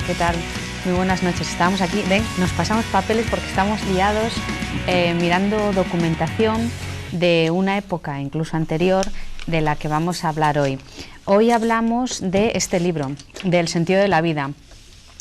¿qué tal? Muy buenas noches. Estábamos aquí, ven, nos pasamos papeles porque estamos liados mirando documentación de una época incluso anterior de la que vamos a hablar hoy. Hoy hablamos de este libro, del sentido de la vida,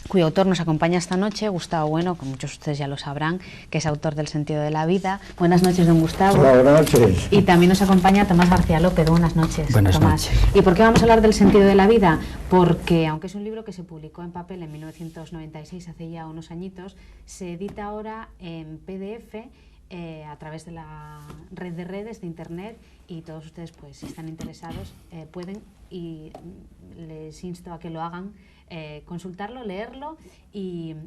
cuyo autor nos acompaña esta noche, Gustavo Bueno, que muchos de ustedes ya lo sabrán, que es autor del Sentido de la Vida. Buenas noches, don Gustavo. Hola, buenas noches. Y también nos acompaña Tomás García López. Buenas noches, buenas Tomás. Noches. ¿Y por qué vamos a hablar del Sentido de la Vida? Porque, aunque es un libro que se publicó en papel en 1996, hace ya unos añitos, se edita ahora en PDF a través de la red de redes de Internet, y todos ustedes, pues, si están interesados, pueden, y les insto a que lo hagan, consultarlo, leerlo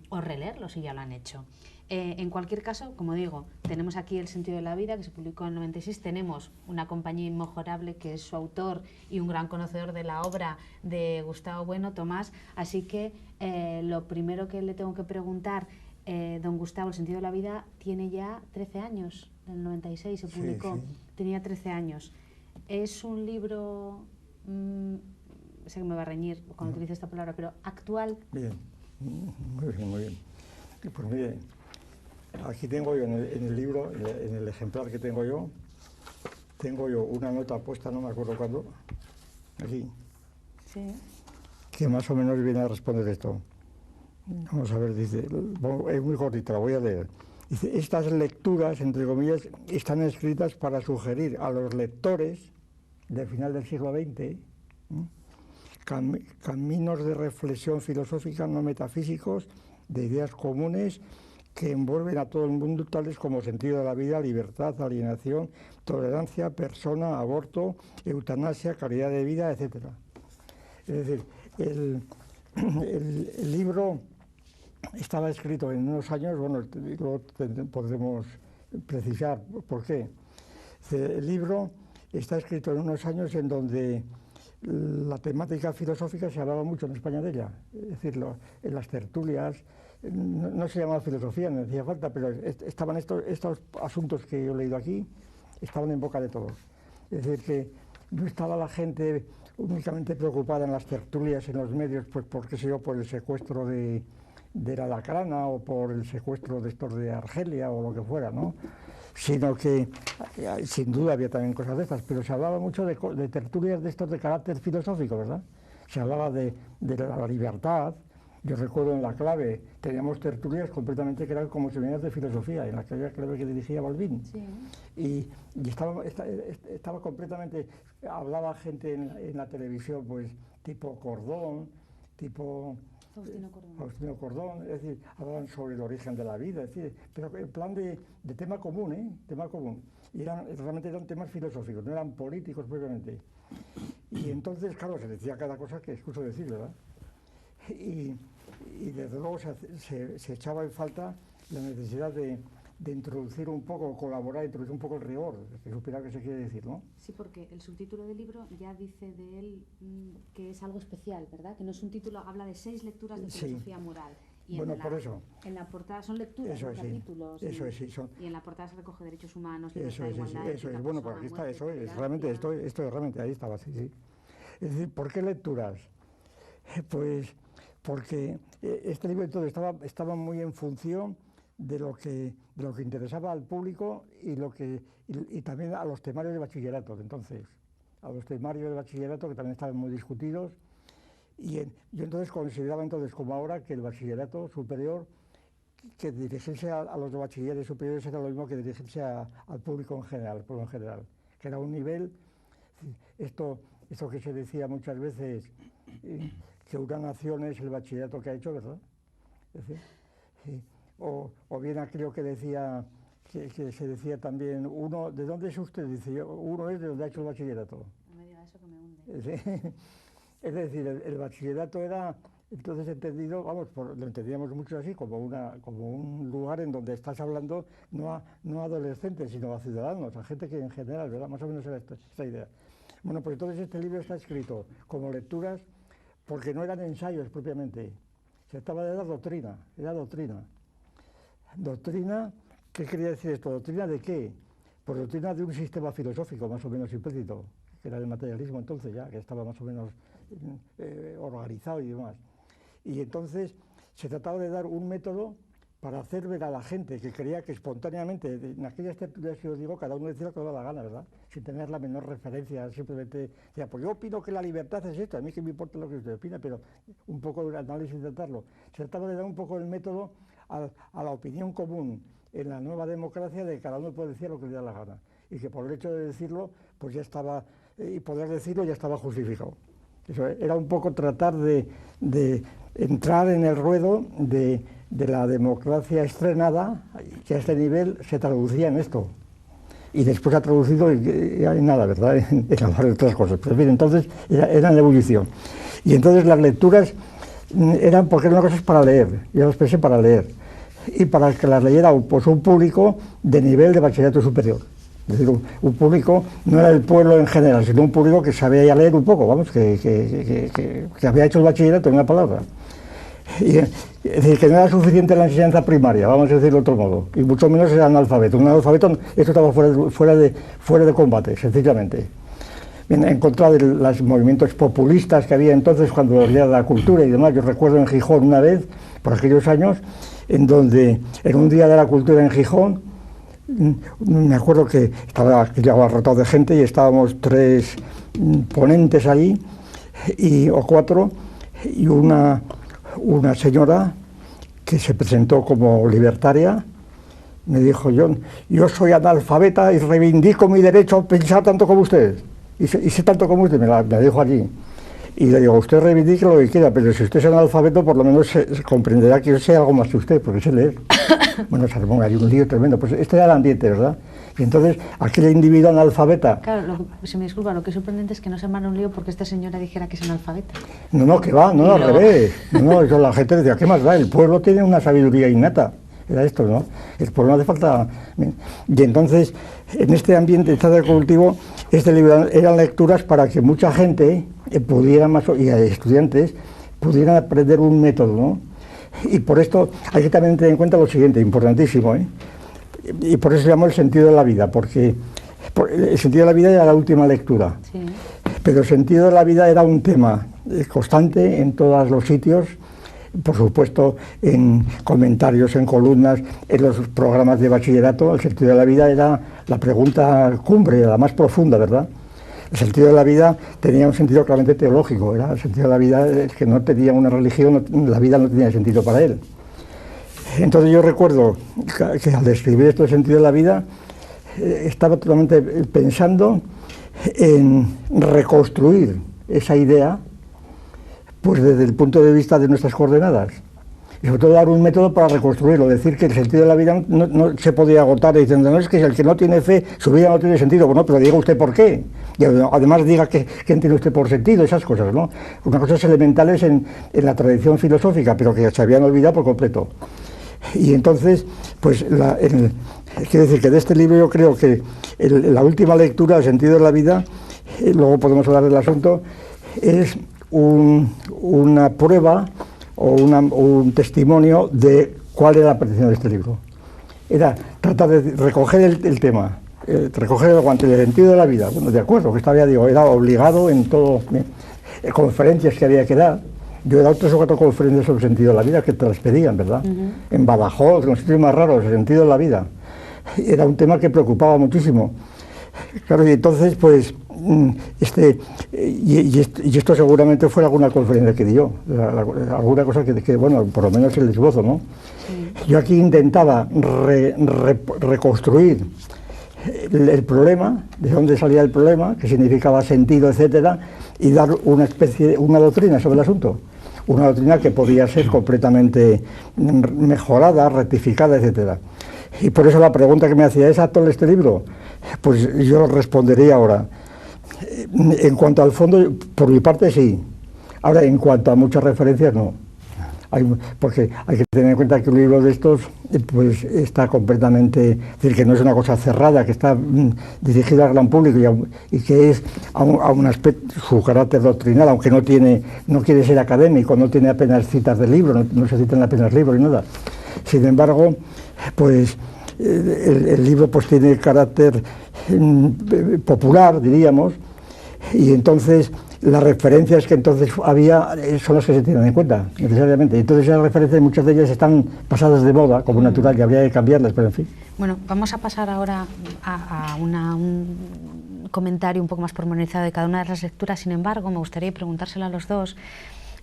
o releerlo si ya lo han hecho. En cualquier caso, como digo, tenemos aquí El Sentido de la Vida, que se publicó en el 96. Tenemos una compañía inmejorable que es su autor y un gran conocedor de la obra de Gustavo Bueno, Tomás. Así que lo primero que le tengo que preguntar, don Gustavo, El Sentido de la Vida tiene ya 13 años, del 96 se publicó, sí. Tenía 13 años. Es un libro, sé que me va a reñir cuando utilice esta palabra, pero actual. Bien, muy bien, muy bien. Pues mire, aquí tengo yo en el libro, en el ejemplar que tengo yo una nota puesta, no me acuerdo cuándo, aquí, sí, que más o menos viene a responder esto. Vamos a ver, dice, es muy cortita, la voy a leer. Dice, estas lecturas, entre comillas, están escritas para sugerir a los lectores del final del siglo XX caminos de reflexión filosófica no metafísicos, de ideas comunes que envuelven a todo el mundo, tales como sentido de la vida, libertad, alienación, tolerancia, persona, aborto, eutanasia, calidad de vida, etc. Es decir, el libro estaba escrito en unos años, bueno, luego podremos precisar por qué. El libro está escrito en unos años en donde la temática filosófica se hablaba mucho en España de ella, es decir, en las tertulias, no se llamaba filosofía, no hacía falta, pero estaban estos asuntos que yo he leído aquí, estaban en boca de todos. Es decir, que no estaba la gente únicamente preocupada en las tertulias, en los medios, pues por qué sé yo, por el secuestro de la Lacrana o por el secuestro de estos de Argelia o lo que fuera, ¿no? Sino que, sin duda había también cosas de estas, pero se hablaba mucho de tertulias de estos de carácter filosófico, ¿verdad? Se hablaba de la libertad. Yo recuerdo en La Clave, teníamos tertulias completamente que eran como seminarios de filosofía, en la Clave que dirigía Balbín. Sí. Y estaba completamente, hablaba gente en la televisión, pues, tipo Cordón, tipo Faustino Cordón, es decir, hablaban sobre el origen de la vida, es decir, pero en plan de tema común, tema común. Y realmente eran temas filosóficos, no eran políticos propiamente. Y entonces, claro, se decía cada cosa que excuso decir, ¿verdad? Y desde luego se echaba en falta la necesidad de introducir un poco, colaborar, introducir un poco el rigor, que supiera qué se quiere decir, ¿no? Sí, porque el subtítulo del libro ya dice de él que es algo especial, ¿verdad? Que no es un título, habla de 6 lecturas de filosofía moral. Y bueno, por eso. En la portada son lecturas, eso ¿no? Sí. Capítulos. Eso es, sí. Y en la portada se recoge derechos humanos, eso es, igualdad, eso es. Bueno, pues aquí está, eso es. Realmente, esto es realmente, ahí estaba, sí. Es decir, ¿por qué lecturas? Pues porque este libro entonces estaba muy en función de lo que interesaba al público y también a los temarios de bachillerato de entonces, a los temarios de bachillerato que también estaban muy discutidos, y yo entonces consideraba como ahora que el bachillerato superior, que dirigirse a los de bachilleres superiores era lo mismo que dirigirse al público en general, que era un nivel, esto que se decía muchas veces, que una nación es el bachillerato que ha hecho, ¿verdad? Es decir, o bien aquello que decía, que se decía también, uno, ¿de dónde es usted? Dice, uno es de donde ha hecho el bachillerato. No me diga eso que me hunde. ¿Sí? Es decir, el bachillerato era entonces entendido, lo entendíamos mucho así, como un lugar en donde estás hablando no a adolescentes, sino a ciudadanos, a gente que en general, ¿verdad? Más o menos era esta idea. Bueno, pues entonces este libro está escrito como lecturas, porque no eran ensayos propiamente, se trataba de la doctrina, era doctrina. ¿Doctrina? ¿Qué quería decir esto? ¿Doctrina de qué? Pues doctrina de un sistema filosófico más o menos implícito, que era el materialismo entonces ya, que estaba más o menos organizado y demás. Y entonces se trataba de dar un método para hacer ver a la gente que creía que espontáneamente, en aquellas tertulias que os digo, cada uno decía lo que le daba la gana, ¿verdad? Sin tener la menor referencia, simplemente decía, pues yo opino que la libertad es esto, a mí que me importa lo que usted opina, pero un poco el análisis de tratarlo. Se trataba de dar un poco el método a la opinión común en la nueva democracia de que cada uno puede decir lo que le da la gana, y que por el hecho de decirlo, pues ya estaba, y poder decirlo ya estaba justificado. Eso era un poco tratar de entrar en el ruedo de la democracia estrenada, que a este nivel se traducía en esto. Y después ha traducido en nada, ¿verdad?, en otras cosas. Pero bien, entonces era en ebullición. Y entonces las lecturas eran, porque eran cosas para leer, yo las pensé para leer, y para que las leyera pues, un público de nivel de bachillerato superior. Es decir, un público, no era el pueblo en general, sino un público que sabía ya leer un poco, vamos, que había hecho el bachillerato en una palabra. Y, es decir, que no era suficiente la enseñanza primaria, vamos a decirlo de otro modo, y mucho menos era analfabeto. Un analfabeto, esto estaba fuera de combate, sencillamente. En contra de los movimientos populistas que había entonces cuando había la cultura y demás. Yo recuerdo en Gijón una vez, por aquellos años, en donde en un día de la cultura en Gijón, me acuerdo que estaba abarrotado de gente y estábamos 3 ponentes allí, o 4, y una señora que se presentó como libertaria me dijo, yo soy analfabeta y reivindico mi derecho a pensar tanto como usted, y sé tanto como usted, me dijo allí. Y le digo, usted reivindique lo que quiera, pero si usted es analfabeto, por lo menos se comprenderá que yo sé algo más que usted, porque sé leer. Bueno, se armó ahí un lío tremendo, pues este era el ambiente, ¿verdad? Y entonces, aquel individuo analfabeta... Claro, si me disculpa, lo que es sorprendente es que no se armara un lío porque esta señora dijera que es analfabeta. No, que va, no, al revés. No, eso la gente decía, ¿qué más da? El pueblo tiene una sabiduría innata. Era esto, ¿no? El pueblo no hace falta... Y entonces, en este ambiente de cultivo, este libro eran lecturas para que mucha gente pudiera, y estudiantes, pudieran aprender un método, ¿no? Y por esto hay que también tener en cuenta lo siguiente, importantísimo, ¿eh? Y por eso se llamó El sentido de la vida, porque el sentido de la vida era la última lectura. Sí. Pero el sentido de la vida era un tema constante en todos los sitios, por supuesto en comentarios, en columnas, en los programas de bachillerato. El sentido de la vida era la pregunta cumbre, la más profunda, ¿verdad? El sentido de la vida tenía un sentido claramente teológico, ¿verdad? El sentido de la vida es que no tenía una religión, la vida no tenía sentido para él. Entonces yo recuerdo que al describir esto del sentido de la vida, estaba totalmente pensando en reconstruir esa idea, pues desde el punto de vista de nuestras coordenadas. Y sobre todo dar un método para reconstruirlo, decir que el sentido de la vida no se podía agotar diciendo, no, es que el que no tiene fe, su vida no tiene sentido. Bueno, pero diga usted por qué. Y además diga que entiende usted por sentido, esas cosas, ¿no? Unas cosas elementales en la tradición filosófica, pero que se habían olvidado por completo. Y entonces, pues, quiero decir que de este libro yo creo que la última lectura, El sentido de la vida, luego podemos hablar del asunto, es una prueba o un testimonio de cuál era la pretensión de este libro. Era tratar de recoger el tema, recoger el guante del sentido de la vida. Bueno, de acuerdo, que estaba, digo, era obligado en todo, conferencias que había que dar. Yo he dado 3 o 4 conferencias sobre el sentido de la vida que te las pedían, ¿verdad? En Badajoz, en los sitios más raros, el sentido de la vida. Era un tema que preocupaba muchísimo. Claro, y entonces, pues, y esto seguramente fue alguna conferencia que di yo, alguna cosa que, bueno, por lo menos el esbozo, ¿no? Sí. Yo aquí intentaba reconstruir el problema, de dónde salía el problema, qué significaba sentido, etcétera, y dar una doctrina sobre el asunto. Una doctrina que podía ser completamente mejorada, rectificada, etcétera. Y por eso la pregunta que me hacía, ¿es actual este libro? Pues yo respondería ahora. En cuanto al fondo, por mi parte sí. Ahora, en cuanto a muchas referencias, no. Porque hay que tener en cuenta que un libro de estos pues está completamente, es decir, que no es una cosa cerrada, que está dirigido al gran público y que es a un aspecto, su carácter doctrinal, aunque no quiere ser académico, no tiene apenas citas del libro, no se citan apenas libros y nada. Sin embargo, pues el libro pues tiene carácter popular, diríamos, y entonces las referencias que entonces había son las que se tienen en cuenta, necesariamente. Entonces esas referencias, muchas de ellas están pasadas de moda, como natural, y habría que cambiarlas, pero en fin. Bueno, vamos a pasar ahora a un comentario un poco más pormenorizado de cada una de las lecturas. Sin embargo, me gustaría preguntárselo a los dos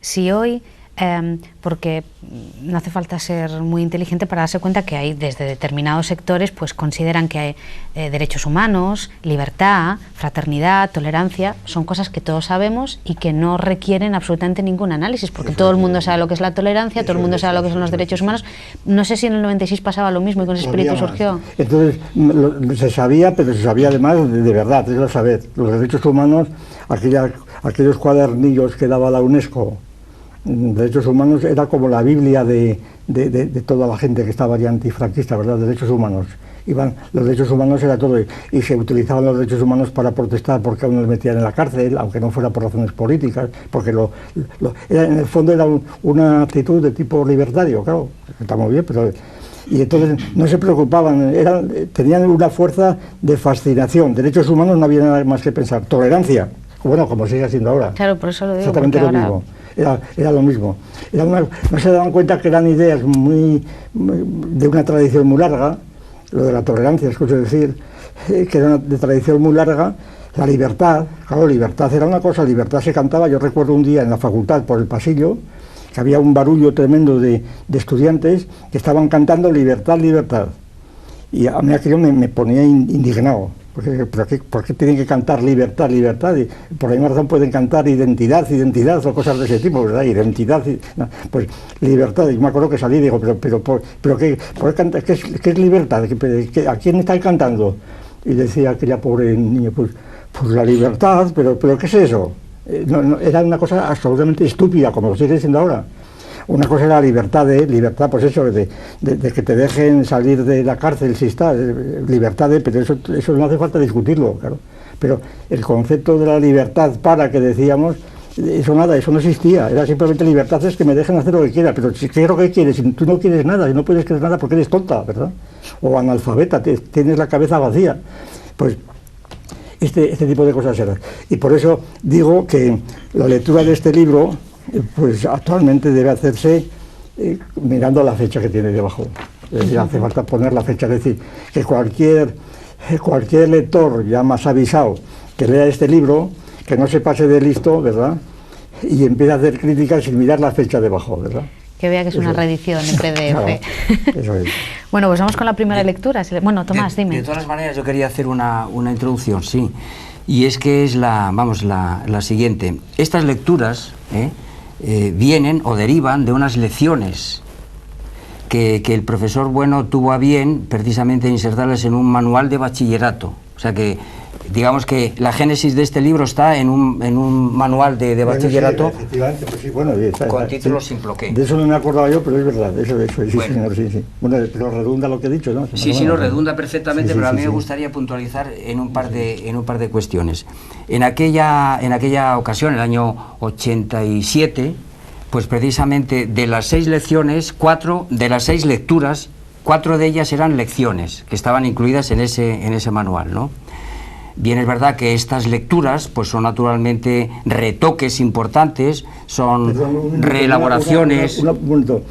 si hoy, porque no hace falta ser muy inteligente para darse cuenta que hay desde determinados sectores pues consideran que hay derechos humanos, libertad, fraternidad, tolerancia, son cosas que todos sabemos y que no requieren absolutamente ningún análisis, porque todo el mundo sabe lo que es la tolerancia, todo el mundo sabe lo que son los derechos humanos. No sé si en el 96 pasaba lo mismo y con ese espíritu surgió. Entonces, se sabía, pero se sabía además de verdad, es lo saber. Los derechos humanos, aquellos cuadernillos que daba la UNESCO, derechos humanos, era como la Biblia de toda la gente que estaba allí antifranquista, ¿verdad? Derechos humanos. Los derechos humanos era todo, y se utilizaban los derechos humanos para protestar porque a uno le metían en la cárcel, aunque no fuera por razones políticas, porque en el fondo era una actitud de tipo libertario, claro, está muy bien, pero... Y entonces no se preocupaban, tenían una fuerza de fascinación. Derechos humanos no había nada más que pensar. Tolerancia, bueno, como sigue siendo ahora. Claro, por eso lo digo. Exactamente lo mismo. Era lo mismo. No se daban cuenta que eran ideas de una tradición muy larga, lo de la tolerancia, escucho decir, que era de tradición muy larga. La libertad, claro, libertad era una cosa, libertad se cantaba, yo recuerdo un día en la facultad por el pasillo, que había un barullo tremendo de estudiantes que estaban cantando libertad, libertad. Y a mí aquello me ponía indignado. ¿Por qué tienen que cantar libertad, libertad? Y por la misma razón pueden cantar identidad, identidad o cosas de ese tipo, ¿verdad? Identidad, no, pues libertad. Y me acuerdo que salí y digo, pero ¿qué es libertad? ¿A quién están cantando? Y decía aquella pobre niña, pues la libertad, pero ¿qué es eso? Era una cosa absolutamente estúpida, como lo sigue siendo ahora. Una cosa era libertad, pues eso, de que te dejen salir de la cárcel si está, libertad, pero eso no hace falta discutirlo, claro. Pero el concepto de la libertad que decíamos, eso no existía, era simplemente libertad es que me dejen hacer lo que quiera, pero si quiero que quieres, si tú no quieres nada, si no puedes querer nada porque eres tonta, ¿verdad? O analfabeta, tienes la cabeza vacía, pues... Este tipo de cosas eran. Y por eso digo que la lectura de este libro, pues actualmente debe hacerse mirando la fecha que tiene debajo. Es decir, hace falta poner la fecha, es decir, que cualquier lector ya más avisado que lea este libro, que no se pase de listo, ¿verdad? Y empiece a hacer críticas sin mirar la fecha debajo, ¿verdad? Que vea que es una reedición en PDF. Claro, eso es. Bueno, pues vamos con la primera lectura. Bueno, Tomás, dime. De todas maneras, yo quería hacer una introducción, sí. Y es que es la siguiente. Estas lecturas vienen o derivan de unas lecciones que el profesor Bueno tuvo a bien precisamente insertarlas en un manual de bachillerato. O sea que, digamos que la génesis de este libro está en un manual de bachillerato, sí, efectivamente, pues sí, bueno, con título Simploqué. De eso no me acordaba yo, pero es verdad, eso, sí, bueno. Señor, sí. Bueno, pero redunda lo que he dicho, ¿no? Sí, lo redunda perfectamente, pero a mí me gustaría puntualizar en un par de cuestiones. En aquella ocasión, el año 87, pues precisamente de las 6 lecciones, 4 de las 6 lecturas, 4 de ellas eran lecciones que estaban incluidas en ese manual, ¿no? Bien, es verdad que estas lecturas pues son naturalmente retoques importantes, son reelaboraciones... Un momento,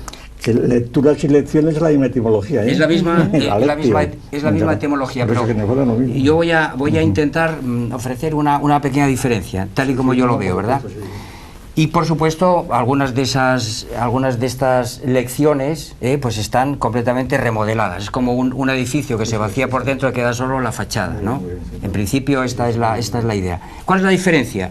que lecturas y lecciones es la misma etimología, ¿eh? Es la misma etimología, pero yo voy a intentar ofrecer una pequeña diferencia, tal y como yo lo veo, ¿verdad? Y por supuesto, algunas de estas lecciones pues están completamente remodeladas. Es como un edificio que se vacía por dentro y queda solo la fachada, ¿no? En principio esta es la idea. ¿Cuál es la diferencia?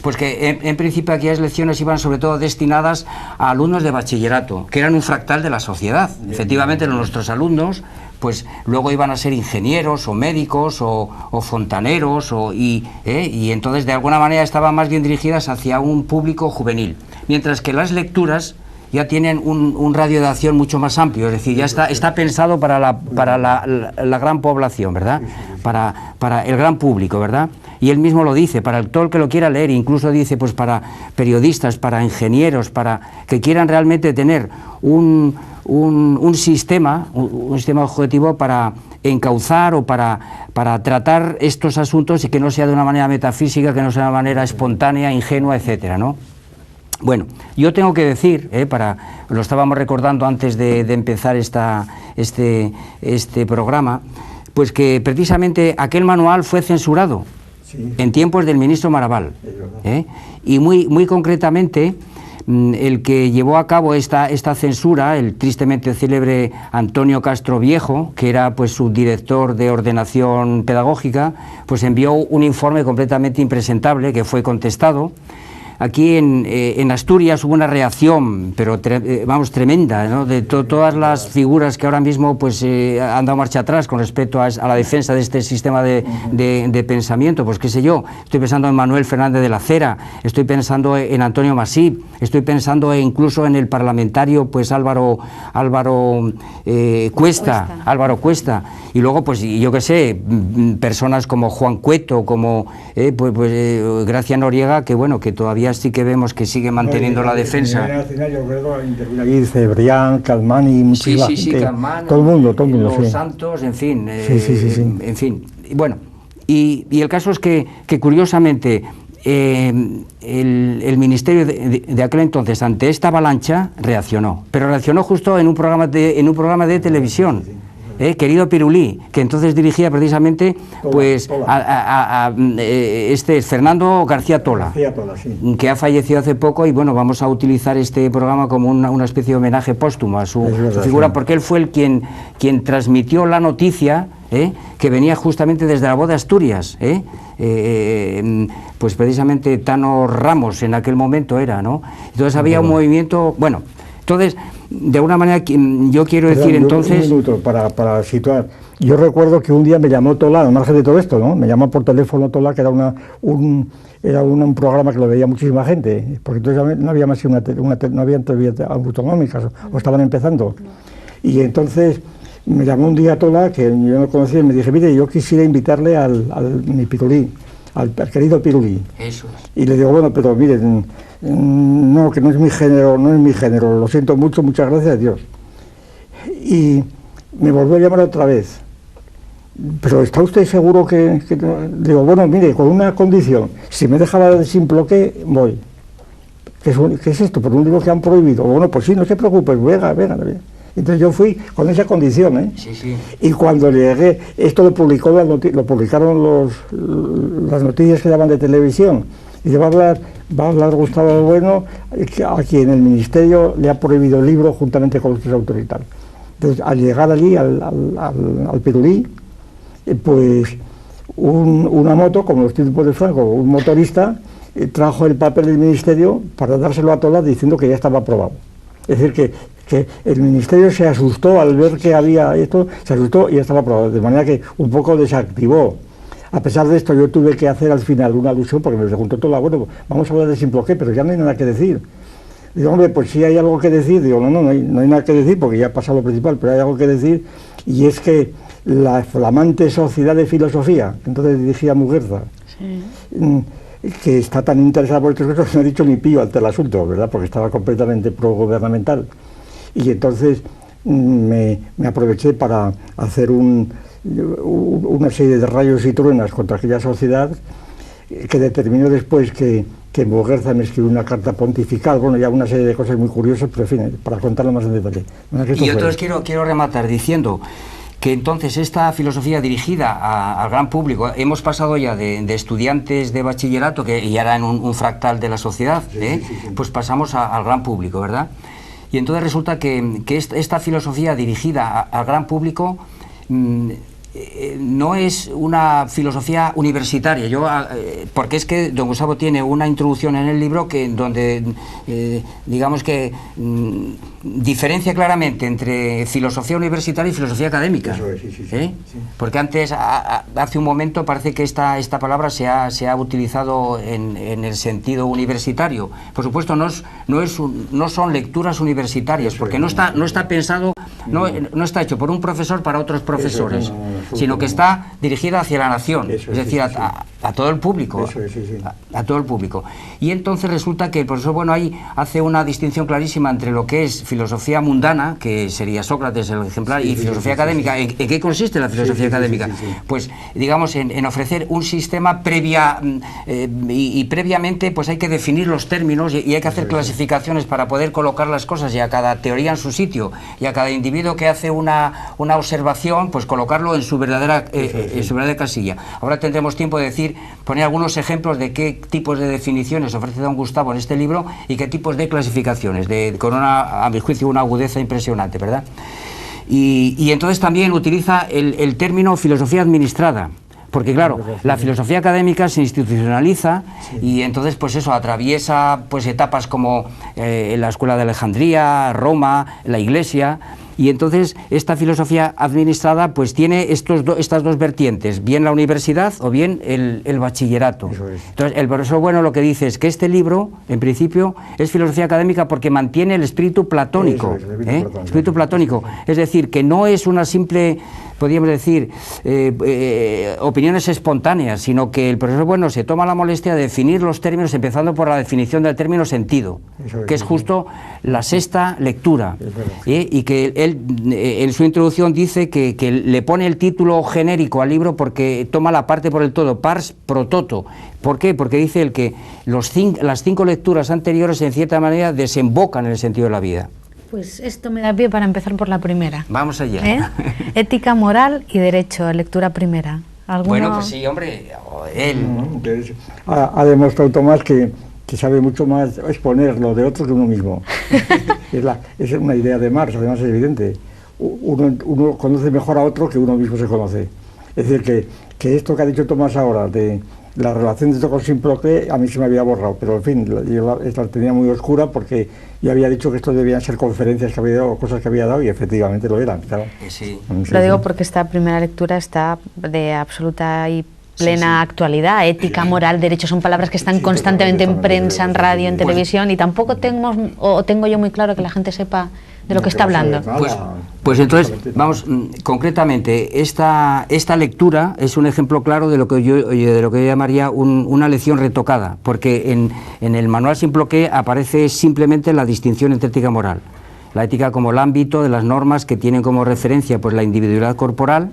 Pues que en principio aquellas lecciones iban sobre todo destinadas a alumnos de bachillerato, que eran un fractal de la sociedad. Efectivamente, nuestros alumnos pues luego iban a ser ingenieros o médicos o fontaneros y entonces de alguna manera estaban más bien dirigidas hacia un público juvenil, mientras que las lecturas ya tienen un radio de acción mucho más amplio, es decir, ya está pensado para la gran población, ¿verdad? Para el gran público, ¿verdad? Y él mismo lo dice, para todo el que lo quiera leer, incluso dice pues para periodistas, para ingenieros, para que quieran realmente tener un sistema objetivo para encauzar o para tratar estos asuntos y que no sea de una manera metafísica, que no sea de una manera espontánea, ingenua, etcétera, ¿no? Bueno, yo tengo que decir, lo estábamos recordando antes de empezar este programa, pues que precisamente aquel manual fue censurado en tiempos del ministro Maraval, y muy concretamente el que llevó a cabo esta censura, el tristemente célebre Antonio Castro Viejo, que era pues subdirector de ordenación pedagógica, pues envió un informe completamente impresentable que fue contestado. Aquí en Asturias hubo una reacción, pero tremenda, ¿no? De todas las figuras que ahora mismo pues han dado marcha atrás con respecto a la defensa de este sistema de pensamiento. Pues qué sé yo, estoy pensando en Manuel Fernández de la Cera, estoy pensando en Antonio Masip, estoy pensando incluso en el parlamentario pues Álvaro Cuesta, y luego pues yo qué sé, personas como Juan Cueto, como Gracia Noriega, que bueno, que todavía sí que vemos que sigue manteniendo la defensa. Yo creo intervino allí Cebrián, Calmani, Calmani, todo el mundo, Los Santos, en fin, en fin. Bueno, y el caso es que curiosamente el ministerio de aquel entonces ante esta avalancha reaccionó, pero reaccionó justo en un programa de televisión. Querido Pirulí, que entonces dirigía precisamente pues a Fernando García Tola, sí, que ha fallecido hace poco, y bueno, vamos a utilizar este programa como una especie de homenaje póstumo a su figura, sí, porque él fue quien transmitió la noticia, que venía justamente desde la voz de Asturias, pues precisamente Tano Ramos en aquel momento era, ¿no? Entonces había un movimiento, bueno, entonces de alguna manera yo quiero decir entonces... Un minuto para situar. Yo recuerdo que un día me llamó Tola, al margen de todo esto, ¿no? Me llamó por teléfono Tola, que era un programa que lo veía muchísima gente, porque entonces no había más que no había entrevistas autonómicas, o estaban empezando. Y entonces me llamó un día Tola, que yo no conocía, y me dije, mire, yo quisiera invitarle mi Pirulí, al querido Pirulí. Eso es. Y le digo, bueno, pero miren, no, que no es mi género, lo siento mucho, muchas gracias a Dios. Y me volvió a llamar otra vez. Pero ¿está usted seguro que digo, bueno, mire, con una condición, si me dejaba sin bloque, voy. ¿Qué es esto? ¿Por un libro que han prohibido? Bueno, pues sí, no se preocupe, venga. Entonces yo fui con esa condición, Sí, sí. Y cuando llegué, esto lo publicaron las noticias que daban de televisión, y va a hablar Gustavo Bueno, a quien el Ministerio le ha prohibido el libro juntamente con los autoritarios. Entonces, al llegar allí, al Pirulí, pues una moto, como los tiempos de Franco, un motorista, trajo el papel del Ministerio para dárselo a Tola diciendo que ya estaba aprobado. Es decir, que el Ministerio se asustó al ver que había esto, se asustó y ya estaba aprobado, de manera que un poco desactivó. A pesar de esto, yo tuve que hacer al final una alusión, porque me preguntó Tola, bueno, vamos a hablar de Simploqué, pero ya no hay nada que decir. Digo, hombre, pues sí hay algo que decir. Digo, no hay nada que decir, porque ya ha pasado lo principal, pero hay algo que decir, y es que la flamante Sociedad de Filosofía, que entonces dirigía Muguerza, sí, que está tan interesada por estos cosas, no ha dicho ni pío ante el asunto, ¿verdad?, porque estaba completamente progubernamental. Y entonces me aproveché para hacer una serie de rayos y truenas contra aquella sociedad, que determinó después que Muguerza me escribió una carta pontifical, bueno, ya una serie de cosas muy curiosas, pero en fin, para contarlo más en detalle. Y yo entonces quiero rematar diciendo que entonces esta filosofía dirigida al gran público, hemos pasado ya de estudiantes de bachillerato, que ya eran un fractal de la sociedad, sí. Pues pasamos al gran público, ¿verdad? Y entonces resulta que esta filosofía dirigida al gran público no es una filosofía universitaria, porque es que don Gustavo tiene una introducción en el libro donde digamos que diferencia claramente entre filosofía universitaria y filosofía académica. Eso es, sí. Porque antes, hace un momento, parece que esta palabra se ha utilizado en el sentido universitario. Por supuesto, no son lecturas universitarias, porque no está pensado, no está hecho por un profesor para otros profesores, sino que está dirigida hacia la nación, es decir, A todo el público. Eso es, sí. A todo el público. Y entonces resulta que el profesor Bueno ahí hace una distinción clarísima entre lo que es filosofía mundana, que sería Sócrates el ejemplar, y filosofía académica. ¿En qué consiste la filosofía académica? Pues, digamos, en ofrecer un sistema y previamente pues hay que definir los términos y hay que hacer clasificaciones para poder colocar las cosas y a cada teoría en su sitio y a cada individuo que hace una observación, pues colocarlo en su verdadera casilla. Ahora tendremos tiempo de poner algunos ejemplos de qué tipos de definiciones ofrece don Gustavo en este libro y qué tipos de clasificaciones, con a mi juicio una agudeza impresionante, ¿verdad? Y entonces también utiliza el término filosofía administrada, porque claro, la filosofía académica se institucionaliza y entonces pues eso atraviesa pues etapas como la Escuela de Alejandría, Roma, la Iglesia. Y entonces esta filosofía administrada pues tiene estas dos vertientes, bien la universidad o bien el bachillerato. Entonces el profesor Bueno lo que dice es que este libro en principio es filosofía académica porque mantiene el espíritu platónico, espíritu platónico, es decir, que no es una simple, podríamos decir, opiniones espontáneas, sino que el profesor Bueno se toma la molestia de definir los términos, empezando por la definición del término sentido, que es justo la sexta lectura, y que él en su introducción dice que le pone el título genérico al libro porque toma la parte por el todo, pars pro toto. ¿Por qué? Porque dice él que las 5 lecturas anteriores en cierta manera desembocan en el sentido de la vida. Pues esto me da pie para empezar por la primera. Vamos allá. Ética, moral y derecho, lectura primera. Bueno, pues sí, hombre, él... Ha demostrado Tomás que sabe mucho más exponer lo de otro que uno mismo. Es una idea de Marx, además es evidente. Uno conoce mejor a otro que uno mismo se conoce. Es decir, que esto que ha dicho Tomás ahora, de la relación de esto con Simploclé, a mí se me había borrado, pero en fin, yo la tenía muy oscura porque yo había dicho que esto debían ser conferencias que había dado, cosas que había dado, y efectivamente lo eran, claro. Sí. Lo digo porque esta primera lectura está de absoluta y plena actualidad. Ética, moral, derecho son palabras que están constantemente en prensa, en radio, en televisión, y tampoco tengo yo muy claro que la gente sepa de lo que está hablando. Pues entonces, vamos, concretamente, esta lectura es un ejemplo claro de lo que yo llamaría una lección retocada, porque en el manual Simploclé aparece simplemente la distinción entre ética y moral. La ética como el ámbito de las normas que tienen como referencia pues la individualidad corporal,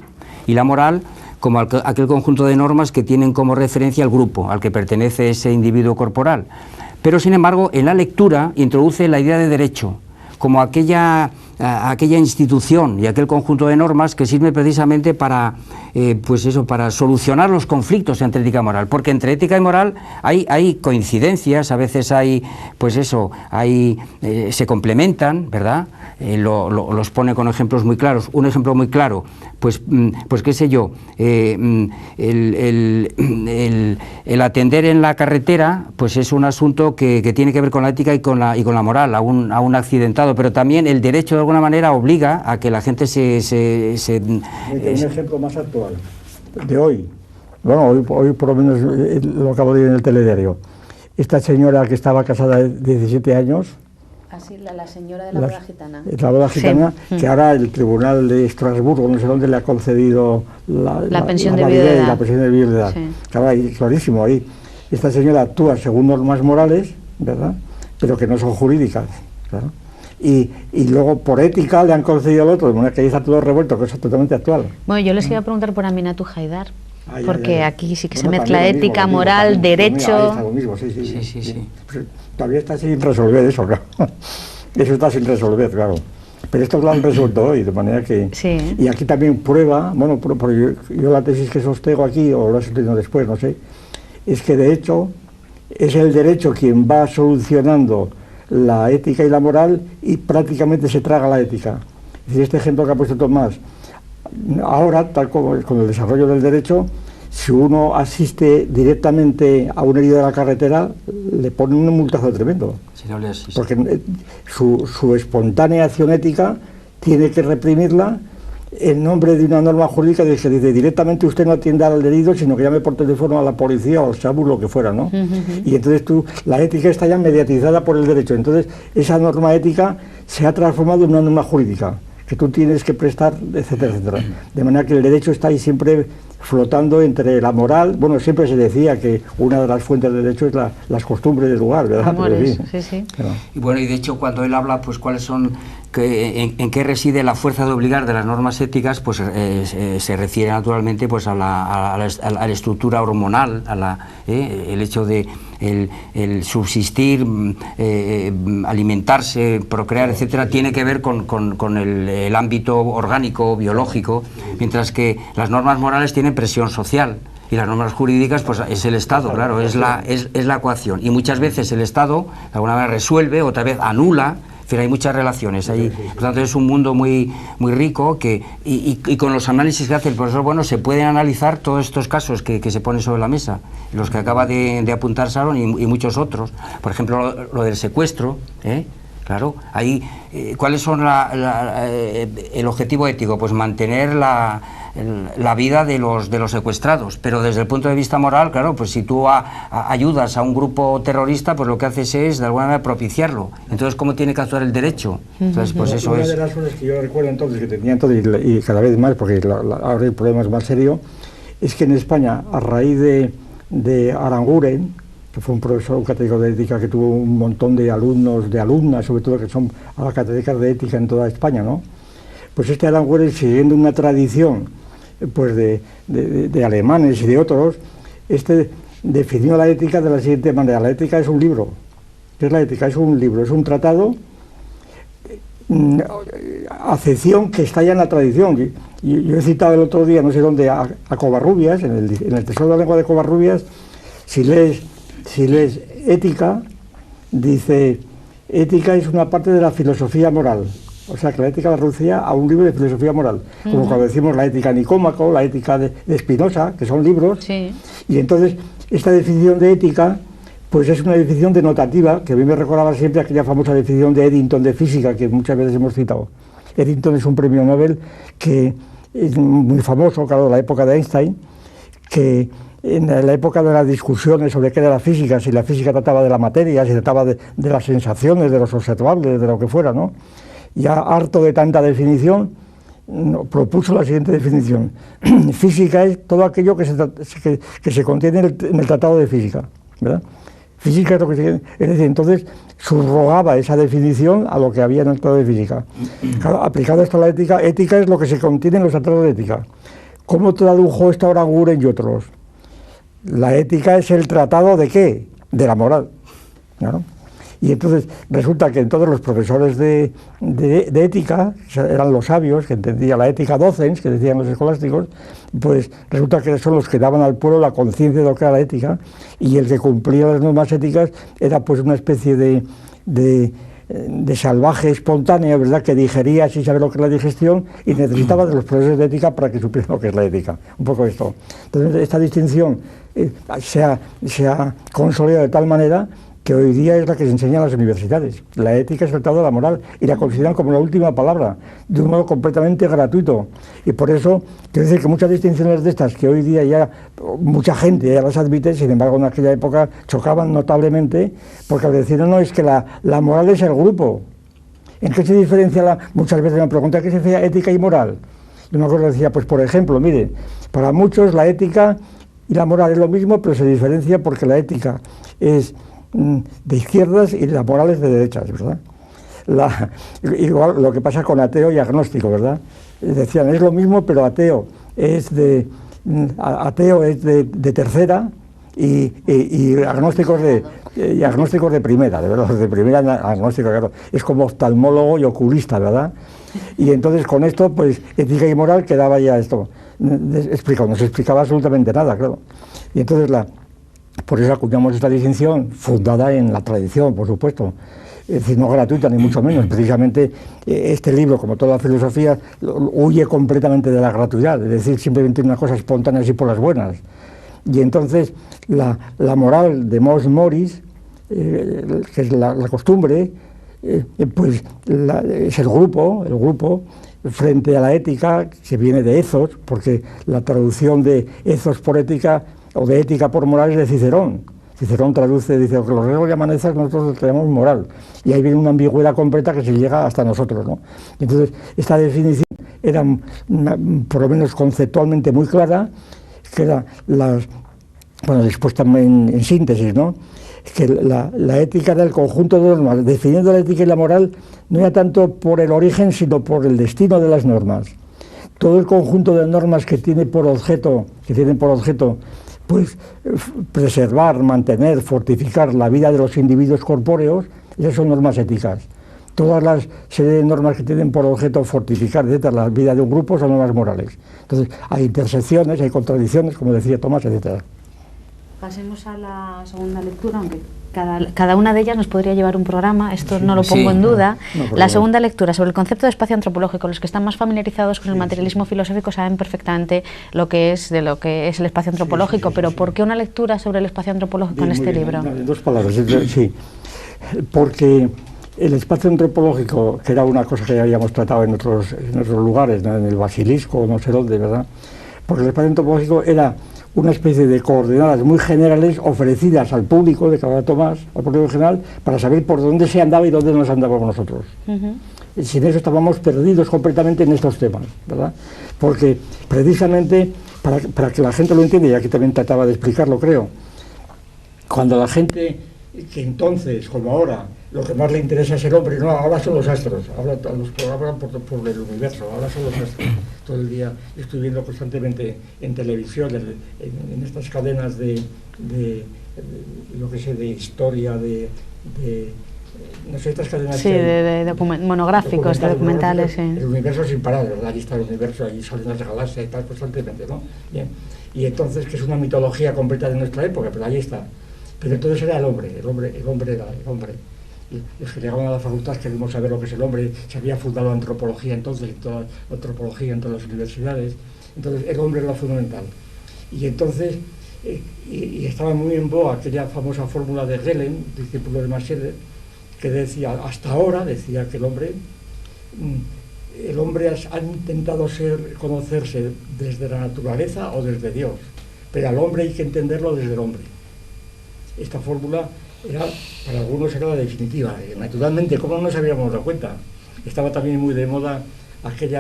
y la moral como aquel conjunto de normas que tienen como referencia al grupo al que pertenece ese individuo corporal. Pero, sin embargo, en la lectura introduce la idea de derecho como aquella institución y aquel conjunto de normas que sirve precisamente para para solucionar los conflictos entre ética y moral, porque entre ética y moral hay coincidencias, a veces se complementan, ¿verdad? Los pone con ejemplos muy claros. Un ejemplo muy claro, pues qué sé yo, el atender en la carretera, pues es un asunto que tiene que ver con la ética y con la moral a un accidentado, pero también el derecho de alguna manera obliga a que la gente un ejemplo más actual, de hoy. Bueno, hoy por lo menos lo acabo de ver en el telediario. Esta señora que estaba casada de 17 años... Así, la señora de la boda gitana. La boda gitana, sí. Que ahora el Tribunal de Estrasburgo, no sé dónde, le ha concedido la pensión de viudedad. La pensión de viudedad. Sí. Clarísimo, ahí. Esta señora actúa según normas morales, ¿verdad?, pero que no son jurídicas, claro. Y luego por ética le han concedido al otro, de manera que ahí está todo revuelto, que es totalmente actual. Bueno, yo les iba a preguntar por Aminatu Haidar, porque aquí sí que se mezcla ética, moral, derecho... Ahí está lo mismo, sí. Pues, todavía está sin resolver eso, claro. Eso está sin resolver, claro. Pero esto lo han resuelto hoy, de manera que... Sí. Y aquí también prueba, bueno, yo la tesis que sostengo aquí, o lo he sostenido después, no sé, es que de hecho es el derecho quien va solucionando la ética y la moral y prácticamente se traga la ética. Es decir, este ejemplo que ha puesto Tomás, ahora, tal como con el desarrollo del derecho, si uno asiste directamente a un herido de la carretera, le ponen un multazo tremendo. Porque su espontánea acción ética tiene que reprimirla en nombre de una norma jurídica que dice directamente usted no atienda al herido, sino que llame por teléfono a la policía o al SAMUR, lo que fuera, ¿no? Y entonces la ética está ya mediatizada por el derecho. Entonces esa norma ética se ha transformado en una norma jurídica, que tú tienes que prestar, etcétera, etcétera. De manera que el derecho está ahí siempre flotando entre la moral. Bueno, siempre se decía que una de las fuentes del derecho es las costumbres del lugar, ¿verdad? Amores, sí. Claro. Y bueno, y de hecho cuando él habla, pues cuáles son, en qué reside la fuerza de obligar de las normas éticas, pues se refiere naturalmente pues a la estructura hormonal, el hecho de el subsistir, alimentarse, procrear, etcétera, tiene que ver con el ámbito orgánico, biológico, mientras que las normas morales tienen presión social. Y las normas jurídicas, pues es el Estado, claro, es la coacción. Y muchas veces el Estado, de alguna manera, resuelve, otra vez anula. Hay muchas relaciones ahí. Por tanto, es un mundo muy rico y con los análisis que hace el profesor, bueno, se pueden analizar todos estos casos que se ponen sobre la mesa, los que acaba de apuntar Sharon y muchos otros. Por ejemplo, lo del secuestro, claro, ahí, ¿cuáles son el objetivo ético? Pues mantener la vida de los secuestrados, pero desde el punto de vista moral, claro, pues si tú ayudas a un grupo terrorista, pues lo que haces es de alguna manera propiciarlo. Entonces, ¿cómo tiene que actuar el derecho? Entonces, pues eso una es... de las cosas que yo recuerdo entonces, que tenía entonces, y cada vez más, porque ahora el problema es más serio, es que en España, a raíz de Aranguren, que fue un profesor, un catedrático de ética que tuvo un montón de alumnos, de alumnas, sobre todo que son catedráticas de ética en toda España, ¿no? Pues este Aranguren, siguiendo una tradición pues de alemanes y de otros, definió la ética de la siguiente manera: la ética es un libro. ¿Qué es la ética? Es un libro, es un tratado, acepción que está ya en la tradición. Y yo he citado el otro día, no sé dónde, a Covarrubias, en el Tesoro de la Lengua de Covarrubias, si lees ética, dice, ética es una parte de la filosofía moral. O sea, que la ética la reducía a un libro de filosofía moral, como cuando decimos la ética de Nicómaco, la ética de Spinoza, que son libros. Sí. Y entonces, esta definición de ética, pues es una definición denotativa, que a mí me recordaba siempre aquella famosa definición de Eddington de física, que muchas veces hemos citado. Eddington es un premio Nobel que es muy famoso, claro, de la época de Einstein, que en la época de las discusiones sobre qué era la física, si la física trataba de la materia, si trataba de las sensaciones, de los observables, de lo que fuera, ¿no? Ya harto de tanta definición, propuso la siguiente definición. Física es todo aquello que se contiene en el Tratado de Física, ¿verdad? Física es lo que se... Es decir, entonces subrogaba esa definición a lo que había en el Tratado de Física. Claro, aplicado esto a la ética, ética es lo que se contiene en los tratados de ética. ¿Cómo tradujo esto Aranguren y otros? La ética es el tratado ¿de qué? De la moral, ¿no? Y entonces resulta que entonces los profesores de ética, eran los sabios, que entendían la ética docens, que decían los escolásticos, pues resulta que son los que daban al pueblo la conciencia de lo que era la ética, y el que cumplía las normas éticas era pues una especie de salvaje espontánea, ¿verdad?, que digería sin saber lo que es la digestión y necesitaba de los profesores de ética para que supieran lo que es la ética. Un poco esto. Entonces esta distinción se ha consolidado de tal manera que hoy día es la que se enseña en las universidades. La ética es el tratado de la moral y la consideran como la última palabra, de un modo completamente gratuito. Y por eso, quiero decir que muchas distinciones de estas, que hoy día ya mucha gente ya las admite, sin embargo en aquella época chocaban notablemente, porque al decir, no, es que la moral es el grupo. ¿En qué se diferencia muchas veces me preguntan qué se diferencia ética y moral? Yo me acuerdo que decía, pues por ejemplo, mire, para muchos la ética y la moral es lo mismo, pero se diferencia porque la ética es de izquierdas y la moral es de derechas, ¿verdad? Igual lo que pasa con ateo y agnóstico, ¿verdad? Decían, es lo mismo, pero ateo es de tercera y agnósticos de primera, de verdad, de primera agnóstico, claro. Es como oftalmólogo y oculista, ¿verdad? Y entonces con esto, pues, ética y moral quedaba ya esto explicado, no se explicaba absolutamente nada, claro. Y entonces por eso acuñamos esta distinción, fundada en la tradición, por supuesto, es decir, no gratuita ni mucho menos. Precisamente este libro, como toda la filosofía, huye completamente de la gratuidad, es decir, simplemente una cosa espontánea así por las buenas. Y entonces la moral de Mos Moris, que es la costumbre, pues es el grupo, frente a la ética, que viene de ethos, porque la traducción de ethos por ética o de ética por moral es de Cicerón. Cicerón traduce, dice, que los riesgos y amenazas nosotros los tenemos moral, y ahí viene una ambigüedad completa que se llega hasta nosotros, ¿no? Entonces, esta definición era, por lo menos conceptualmente, muy clara, que era dispuesta en síntesis, ¿no? Que la ética era el conjunto de normas, definiendo la ética y la moral no era tanto por el origen, sino por el destino de las normas. Todo el conjunto de normas que tienen por objeto, pues, preservar, mantener, fortificar la vida de los individuos corpóreos, esas son normas éticas. Todas las serie de normas que tienen por objeto fortificar, etcétera, la vida de un grupo son normas morales. Entonces, hay intersecciones, hay contradicciones, como decía Tomás, etcétera. Pasemos a la segunda lectura, aunque cada una de ellas nos podría llevar un programa, esto no lo pongo en duda. La segunda lectura, sobre el concepto de espacio antropológico. Los que están más familiarizados con el materialismo filosófico saben perfectamente lo que es el espacio antropológico, pero ¿por qué una lectura sobre el espacio antropológico en este libro? En dos palabras, sí. Porque el espacio antropológico, que era una cosa que ya habíamos tratado en otros lugares, ¿no? En el Basilisco, no sé dónde, ¿verdad? Porque el espacio antropológico era una especie de coordenadas muy generales ofrecidas al público de cada Tomás, al público en general, para saber por dónde se andaba y dónde nos andábamos nosotros. Sin eso estábamos perdidos completamente en estos temas, ¿verdad? Porque precisamente, para que la gente lo entienda, y aquí también trataba de explicarlo, creo, cuando la gente, que entonces, como ahora, lo que más le interesa es el hombre, no, ahora son los astros, hablan por el universo, ahora son los astros. Todo el día estoy viendo constantemente en televisión, en estas cadenas de lo que sé, de historia, no sé, estas cadenas... Sí, de monográficos, de documentales, sí. El universo sin parar, ¿verdad? Allí está el universo, allí salen las galaxias y tal, constantemente, ¿no? Bien. Y entonces, que es una mitología completa de nuestra época, pero ahí está. Pero entonces era el hombre era el hombre. Y los que llegaban a la facultad queríamos saber lo que es el hombre, se había fundado antropología entonces, toda antropología en todas las universidades, entonces el hombre era lo fundamental. Y entonces, y estaba muy en boga aquella famosa fórmula de Gehlen, discípulo de Marcel, que decía, hasta ahora, decía que el hombre ha intentado conocerse desde la naturaleza o desde Dios, pero al hombre hay que entenderlo desde el hombre. Esta fórmula para algunos era la definitiva. Naturalmente, ¿cómo no nos habíamos dado cuenta? Estaba también muy de moda aquel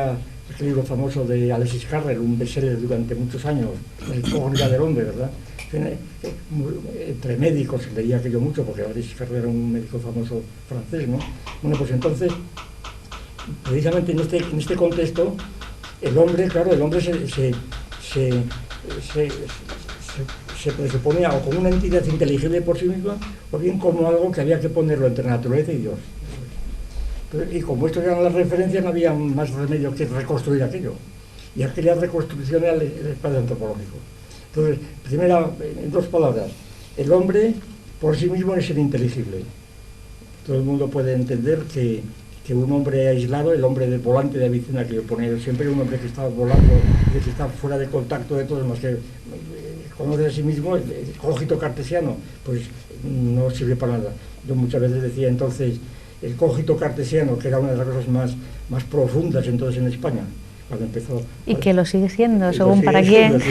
libro famoso de Alexis Carrel, un bestseller durante muchos años, La incógnita del hombre, ¿verdad? Entre médicos se leía aquello mucho, porque Alexis Carrel era un médico famoso francés, ¿no? Bueno, pues entonces, precisamente en este contexto, el hombre se presuponía o como una entidad inteligible por sí misma, o bien como algo que había que ponerlo entre la naturaleza y Dios. Y como esto eran las referencias, no había más remedio que reconstruir aquello. Y aquella reconstrucción era el espacio antropológico. Entonces, primero, en dos palabras, el hombre por sí mismo es el inteligible. Todo el mundo puede entender que un hombre aislado, el hombre del volante de Avicena que yo ponía siempre, un hombre que está volando, que está fuera de contacto de todos, más que conoce a sí mismo, el cogito cartesiano, pues no sirve para nada. Yo muchas veces decía entonces, el cogito cartesiano, que era una de las cosas más profundas entonces en España, cuando empezó... Y que lo sigue siendo, según para quién.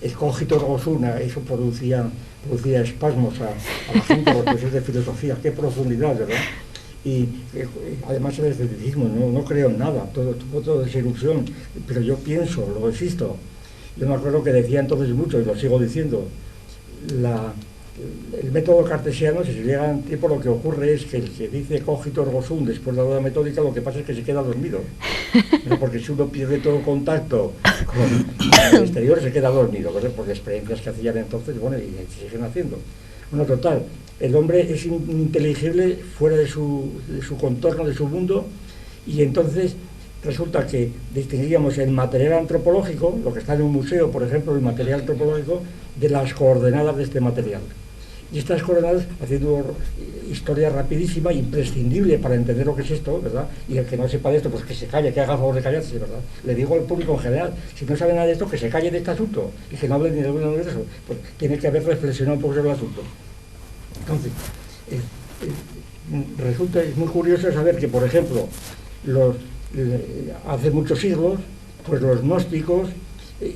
El cogito ergo sum, eso producía espasmos a la gente, a los profesores de filosofía, qué profundidad, ¿verdad? Y además el escepticismo, no creo en nada, todo es ilusión, pero yo pienso, lo existo. Yo me acuerdo que decía entonces mucho, y lo sigo diciendo, el método cartesiano, si se llega a tiempo, lo que ocurre es que el que dice cogito ergo sum después de la duda metódica, lo que pasa es que se queda dormido. ¿No? Porque si uno pierde todo contacto con el exterior, se queda dormido, ¿verdad? Por experiencias que hacían entonces, bueno, y se siguen haciendo. Bueno, total, el hombre es ininteligible fuera de su contorno, de su mundo, y entonces resulta que distinguíamos el material antropológico, lo que está en un museo, por ejemplo, el material antropológico, de las coordenadas de este material. Y estas coordenadas, haciendo historia rapidísima, imprescindible para entender lo que es esto, ¿verdad? Y el que no sepa de esto, pues que se calle, que haga favor de callarse, ¿verdad? Le digo al público en general, si no sabe nada de esto, que se calle de este asunto, y que no hable ni de uno ni de eso, pues tiene que haber reflexionado un poco sobre el asunto. Entonces, es muy curioso saber que, por ejemplo, hace muchos siglos, pues los gnósticos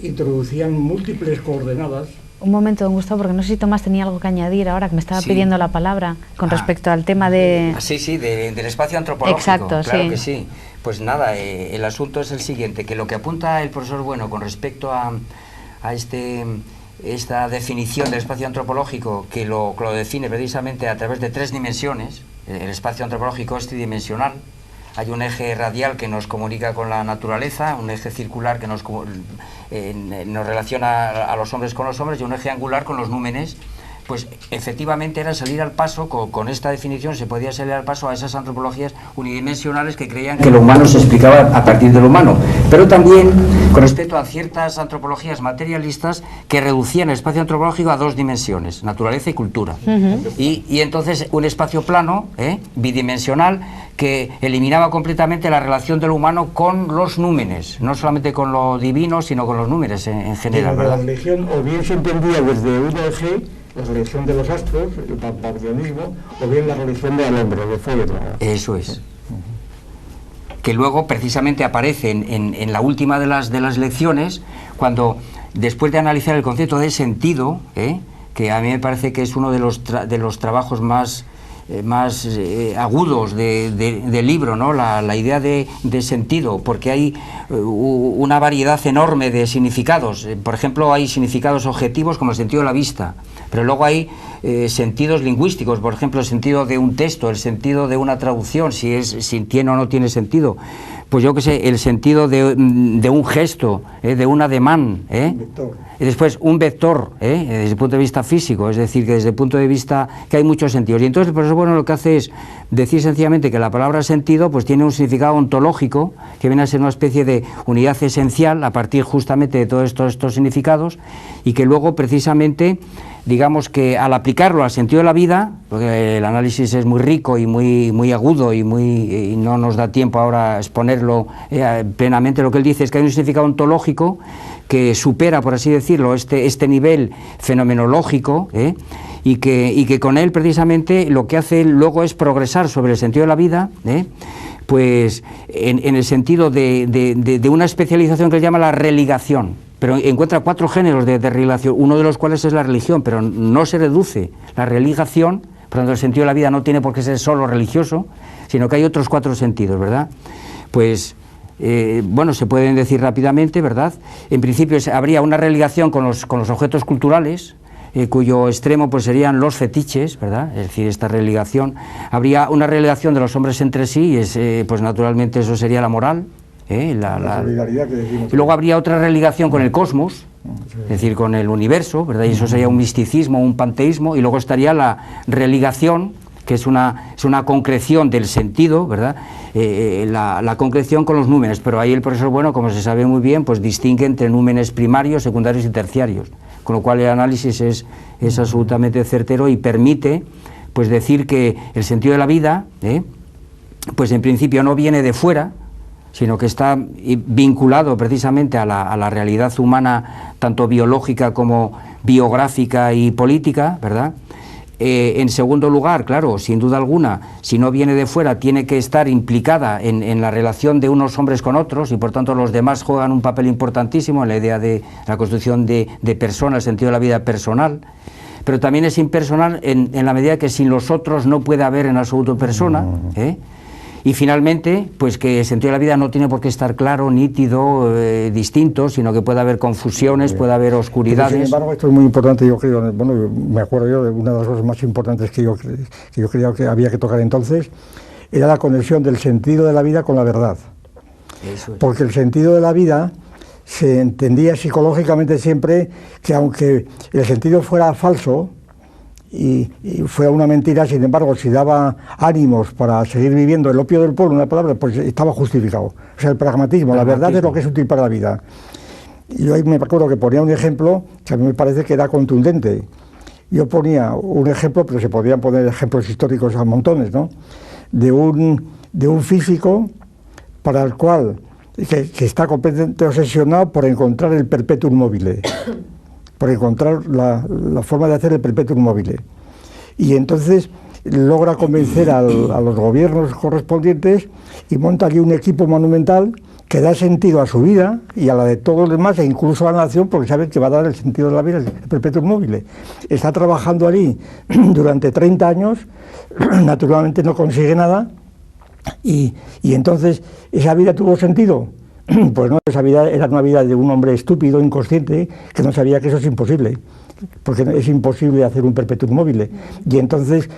introducían múltiples coordenadas Un momento, don Gustavo, porque no sé si Tomás tenía algo que añadir ahora, que me estaba pidiendo la palabra con respecto al tema de... Sí, del espacio antropológico. Exacto, claro que sí. Pues nada, el asunto es el siguiente, que lo que apunta el profesor Bueno con respecto a esta definición del espacio antropológico, que lo define precisamente a través de 3 dimensiones, el espacio antropológico es tridimensional. Hay un eje radial que nos comunica con la naturaleza, un eje circular que nos relaciona a los hombres con los hombres y un eje angular con los númenes. Pues efectivamente era salir al paso, con esta definición se podía salir al paso a esas antropologías unidimensionales que creían que lo humano se explicaba a partir de lo humano, pero también con respecto a ciertas antropologías materialistas que reducían el espacio antropológico a 2 dimensiones, naturaleza y cultura. Y entonces un espacio plano, bidimensional, que eliminaba completamente la relación del humano con los númenes, no solamente con lo divino, sino con los númenes en general, ¿verdad? La religión o bien se entendía desde un eje, la religión de los astros, el babillonismo, o bien la religión del hombre, de Feuerbach. Eso es. Que luego precisamente aparece en la última de las lecciones, cuando después de analizar el concepto de sentido, que a mí me parece que es uno de los trabajos más agudos del libro, ¿no? La idea de sentido, porque hay una variedad enorme de significados. Por ejemplo, hay significados objetivos como el sentido de la vista, pero luego hay sentidos lingüísticos, por ejemplo, el sentido de un texto, el sentido de una traducción, si tiene o no tiene sentido. Pues yo qué sé, el sentido de un gesto, de un ademán, y después un vector, desde el punto de vista físico, es decir, que desde el punto de vista que hay muchos sentidos. Y entonces el profesor Bueno lo que hace es decir sencillamente que la palabra sentido pues tiene un significado ontológico, que viene a ser una especie de unidad esencial a partir justamente de todos estos significados, y que luego precisamente, digamos que al aplicarlo al sentido de la vida, porque el análisis es muy rico y muy agudo y no nos da tiempo ahora a exponerlo plenamente, lo que él dice es que hay un significado ontológico que supera, por así decirlo, este nivel fenomenológico, y que con él precisamente lo que hace luego es progresar sobre el sentido de la vida, pues en el sentido de una especialización que él llama la religación. Pero encuentra 4 géneros de religación, uno de los cuales es la religión, pero no se reduce la religación, por lo tanto el sentido de la vida no tiene por qué ser solo religioso, sino que hay otros 4 sentidos, ¿verdad? Pues, bueno, se pueden decir rápidamente, ¿verdad? En principio habría una religación con los objetos culturales, cuyo extremo pues serían los fetiches, ¿verdad? Es decir, esta religación. Habría una religación de los hombres entre sí, y pues naturalmente eso sería la moral. La solidaridad que decimos. Y luego habría otra religación con el cosmos, es decir, con el universo, ¿verdad? Y eso sería un misticismo, un panteísmo, y luego estaría la religación, que es una concreción del sentido, ¿verdad? La concreción con los númenes, pero ahí el profesor Bueno, como se sabe muy bien, pues distingue entre númenes primarios, secundarios y terciarios, con lo cual el análisis es absolutamente certero y permite pues decir que el sentido de la vida, pues en principio no viene de fuera, sino que está vinculado precisamente a la realidad humana, tanto biológica como biográfica y política, ¿verdad? En segundo lugar, claro, sin duda alguna, si no viene de fuera, tiene que estar implicada en la relación de unos hombres con otros, y por tanto los demás juegan un papel importantísimo en la idea de la construcción de persona, el sentido de la vida personal. Pero también es impersonal en la medida que sin los otros no puede haber en absoluto persona, Y finalmente, pues que el sentido de la vida no tiene por qué estar claro, nítido, distinto, sino que puede haber confusiones, puede haber oscuridades. Pero, sin embargo, esto es muy importante, yo creo, bueno, me acuerdo yo de una de las cosas más importantes que yo creía que había que tocar entonces, era la conexión del sentido de la vida con la verdad. Eso es. Porque el sentido de la vida se entendía psicológicamente siempre que aunque el sentido fuera falso, y fue una mentira, sin embargo, si daba ánimos para seguir viviendo el opio del pueblo, una palabra, pues estaba justificado. O sea, el pragmatismo, la verdad es lo que es útil para la vida. Y yo ahí me acuerdo que ponía un ejemplo que a mí me parece que era contundente. Yo ponía un ejemplo, pero se podían poner ejemplos históricos a montones, ¿no? De un físico para el cual, que está completamente obsesionado por encontrar el perpetuum mobile. Por encontrar la forma de hacer el perpetuum mobile. Y entonces logra convencer a los gobiernos correspondientes y monta aquí un equipo monumental que da sentido a su vida y a la de todos los demás, e incluso a la nación, porque sabe que va a dar el sentido de la vida, el perpetuum mobile. Está trabajando allí durante 30 años, naturalmente no consigue nada, y entonces, ¿esa vida tuvo sentido? Pues no, esa vida era una vida de un hombre estúpido, inconsciente, que no sabía que eso es imposible, porque es imposible hacer un perpetuum mobile. Y entonces,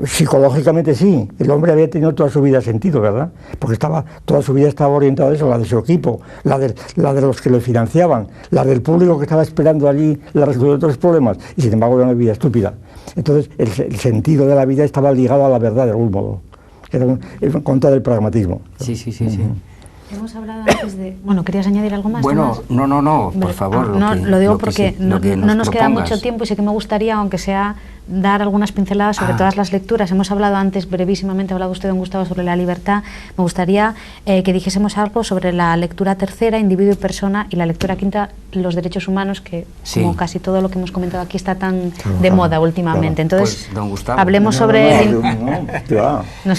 psicológicamente sí, el hombre había tenido toda su vida sentido, ¿verdad? Porque toda su vida estaba orientada a eso, la de su equipo, la de los que lo financiaban, la del público que estaba esperando allí la resolución de otros problemas, y sin embargo era una vida estúpida. Entonces, el sentido de la vida estaba ligado a la verdad de algún modo. Era en contra del pragmatismo. Sí. Hemos hablado antes de... Bueno, ¿querías añadir algo más? Bueno, no, por favor. Lo digo porque no nos queda mucho tiempo y sí que me gustaría, aunque sea, dar algunas pinceladas sobre todas las lecturas. Hemos hablado antes, brevísimamente, ha hablado usted, don Gustavo, sobre la libertad. Me gustaría que dijésemos algo sobre la lectura tercera, individuo y persona, y la lectura quinta, los derechos humanos, que como casi todo lo que hemos comentado aquí está tan de moda últimamente. Entonces, pues, don Gustavo, hablemos sobre... No